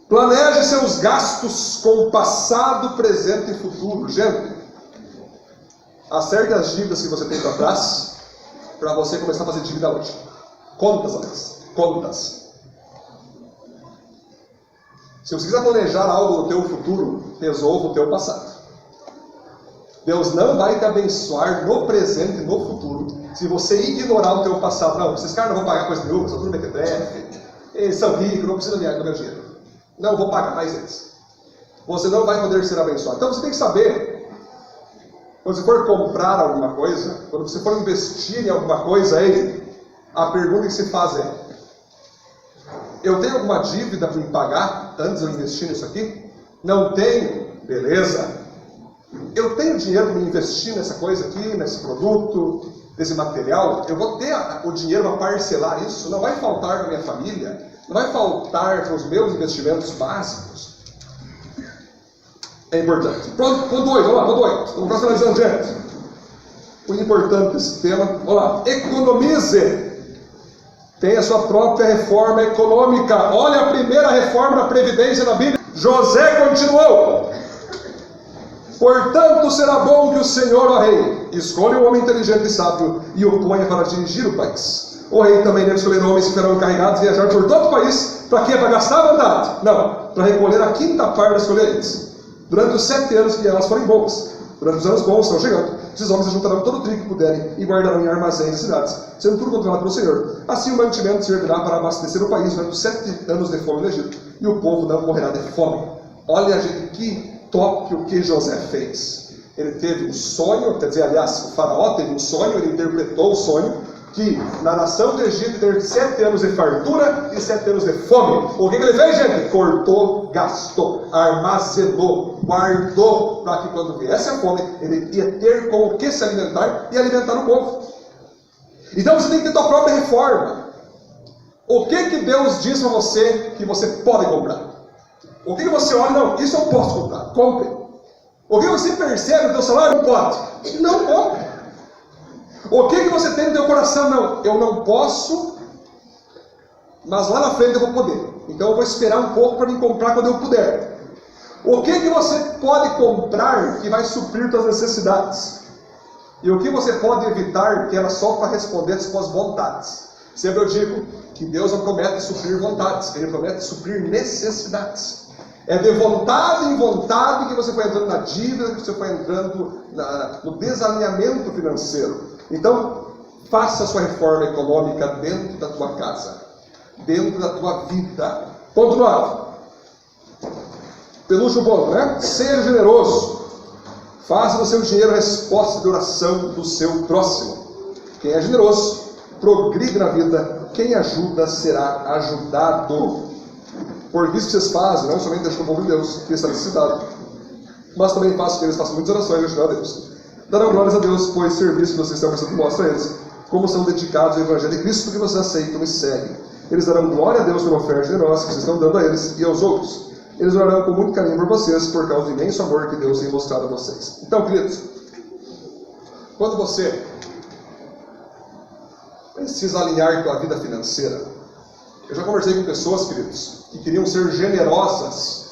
Planeje seus gastos com passado, presente e futuro. Gente, acerte as dívidas que você tem para trás, para você começar a fazer dívida hoje. Contas, aliás. Contas. Se você quiser planejar algo no teu futuro, resolva o teu passado. Deus não vai te abençoar no presente e no futuro se você ignorar o teu passado. Não, esses caras não vão pagar coisa nenhuma, são tudo mequetrefe, eles são ricos, não precisam do meu dinheiro. Não, vou pagar mais eles. Você não vai poder ser abençoado. Então você tem que saber, quando você for comprar alguma coisa, quando você for investir em alguma coisa aí, a pergunta que se faz é: eu tenho alguma dívida para me pagar antes de eu investir nisso aqui? Não tenho? Beleza. Eu tenho dinheiro para investir nessa coisa aqui, nesse produto, nesse material? Eu vou ter o dinheiro para parcelar isso? Não vai faltar para minha família? Não vai faltar para os meus investimentos básicos? É importante. Ponto 2, vamos lá, ponto 2. Estamos profissionalizando, gente. Muito importante esse tema. Vamos lá. Economize. Tem a sua própria reforma econômica. Olha a primeira reforma da Previdência da Bíblia. José continuou. Portanto, será bom que o Senhor, ó rei, escolha um homem inteligente e sábio e o ponha para dirigir o país. O rei também deve escolher homens que serão encarregados de viajar por todo o país. Para quê? Para gastar a vontade? Não, para recolher a quinta parte das colheitas, durante os 7 anos que elas forem boas. Durante os anos bons estão chegando, esses homens ajuntarão todo o trigo que puderem e guardarão em armazéns e cidades, sendo tudo controlado pelo Senhor. Assim o mantimento servirá para abastecer o país durante os 7 anos de fome no Egito, e o povo não morrerá de fome. Olha, gente, que top o que José fez. Ele teve um sonho, quer dizer, aliás, o faraó teve um sonho, ele interpretou o sonho, que na nação do Egito teve 7 anos de fartura e 7 anos de fome. O que ele fez, gente? Cortou, gastou, armazenou, guardou, para que quando viesse a fome, ele ia ter com o que se alimentar e alimentar o povo. Então você tem que ter tua própria reforma. O que Deus diz para você que você pode comprar? O que você olha? Não, isso eu posso comprar. Compre. O que você percebe no teu salário? Não pode. Não compre. O que você tem no teu coração? Não, eu não posso, mas lá na frente eu vou poder. Então eu vou esperar um pouco para me comprar quando eu puder. O que você pode comprar que vai suprir suas necessidades? E o que você pode evitar que era só para responder às suas vontades? Sempre eu digo que Deus não promete suprir vontades, Ele promete suprir necessidades. É de vontade em vontade que você foi entrando na dívida, que você foi entrando no desalinhamento financeiro. Então, faça a sua reforma econômica dentro da tua casa, dentro da tua vida. Ponto 9. Penúltimo ponto, né? Seja generoso. Faça do seu dinheiro a resposta de oração do seu próximo. Quem é generoso, progride na vida. Quem ajuda, será ajudado. Porque isso que vocês fazem, não somente deixam o povo de Deus, que está necessitado, mas também façam que eles façam muitas orações e ajudar a Deus. Darão glórias a Deus, pois o serviço que vocês estão prestando mostra a eles como são dedicados ao Evangelho de Cristo, que vocês aceitam e seguem. Eles darão glória a Deus pela oferta generosa que vocês estão dando a eles e aos outros. Eles orarão com muito carinho por vocês, por causa do imenso amor que Deus tem mostrado a vocês. Então, queridos, quando você precisa alinhar com a vida financeira, eu já conversei com pessoas, queridos, que queriam ser generosas,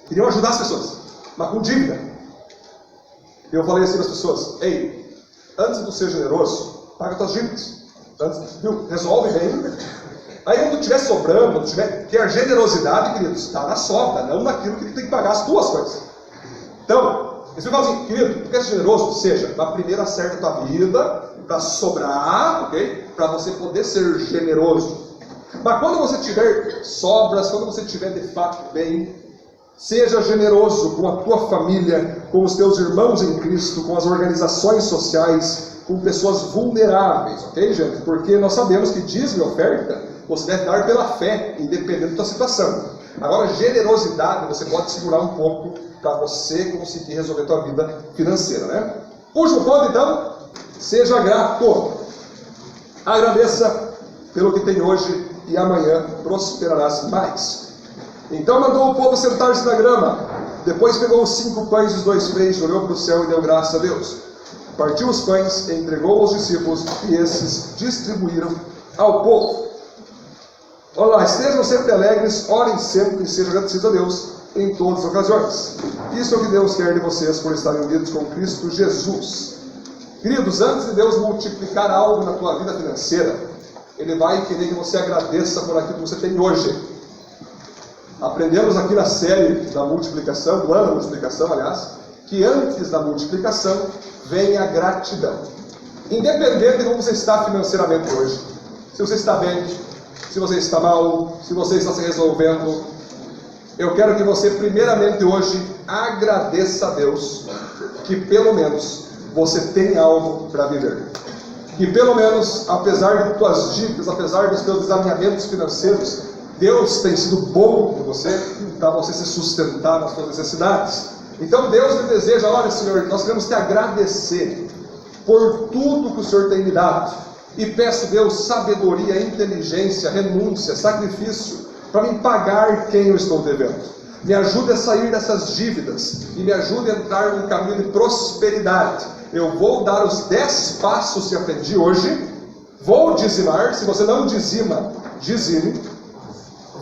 queriam ajudar as pessoas, mas com dívida. Eu falei assim para as pessoas: ei, antes de ser generoso, paga tuas dívidas. Viu? Resolve bem. Aí quando estiver sobrando, quando tiver, que a generosidade, queridos, está na sobra, não naquilo que tu tem que pagar as tuas coisas. Então, você fala assim: querido, tu quer ser generoso? Seja, mas primeiro acerta a tua vida, para sobrar, ok? Para você poder ser generoso. Mas quando você tiver sobras, quando você tiver de fato bem, seja generoso com a tua família, com os teus irmãos em Cristo, com as organizações sociais, com pessoas vulneráveis, ok, gente? Porque nós sabemos que dízimo e oferta você deve dar pela fé, independente da tua situação. Agora, generosidade você pode segurar um pouco para você conseguir resolver a tua vida financeira, né? Último ponto, então, seja grato. Agradeça pelo que tem hoje e amanhã prosperarás mais. Então mandou o povo sentar-se na grama. Depois pegou os 5 pães e os 2 peixes, olhou para o céu e deu graças a Deus. Partiu os pães, entregou aos discípulos e esses distribuíram ao povo. Olá, estejam sempre alegres, orem sempre e sejam agradecidos a Deus em todas as ocasiões. Isso é o que Deus quer de vocês por estarem unidos com Cristo Jesus. Queridos, antes de Deus multiplicar algo na tua vida financeira, Ele vai querer que você agradeça por aquilo que você tem hoje. Aprendemos aqui na série da multiplicação, do ano da multiplicação, aliás, que antes da multiplicação vem a gratidão. Independente de como você está financeiramente hoje, se você está bem, se você está mal, se você está se resolvendo, eu quero que você primeiramente hoje agradeça a Deus que pelo menos você tem algo para viver. Que pelo menos, apesar de tuas dívidas, apesar dos teus desalinhamentos financeiros, Deus tem sido bom com você, para você se sustentar nas suas necessidades. Então Deus me deseja: olha, Senhor, nós queremos te agradecer por tudo que o Senhor tem me dado. E peço, Deus, sabedoria, inteligência, renúncia, sacrifício, para me pagar quem eu estou devendo. Me ajude a sair dessas dívidas e me ajude a entrar num caminho de prosperidade. Eu vou dar os 10 passos que aprendi hoje. Vou dizimar. Se você não dizima, dizime.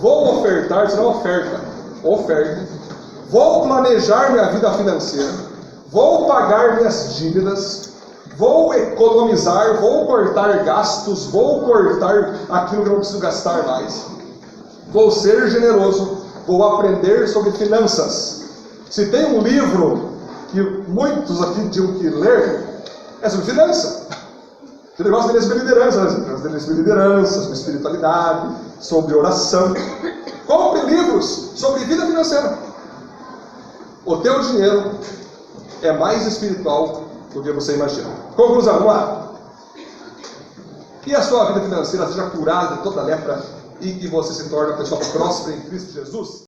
Vou ofertar. Se não oferta, oferte. vou planejar minha vida financeira, vou pagar minhas dívidas, vou economizar, vou cortar gastos, vou cortar aquilo que eu não preciso gastar mais, vou ser generoso, vou aprender sobre finanças. Se tem um livro que muitos aqui tinham que ler, é sobre finança. Você gosta de ler sobre liderança, né? Você gosta de ler sobre liderança, sobre espiritualidade, sobre oração. Compre livros sobre vida financeira. O teu dinheiro é mais espiritual do que você imagina. Conclusão, vamos lá. E a sua vida financeira seja curada de toda lepra e que você se torne uma pessoa próspera em Cristo Jesus.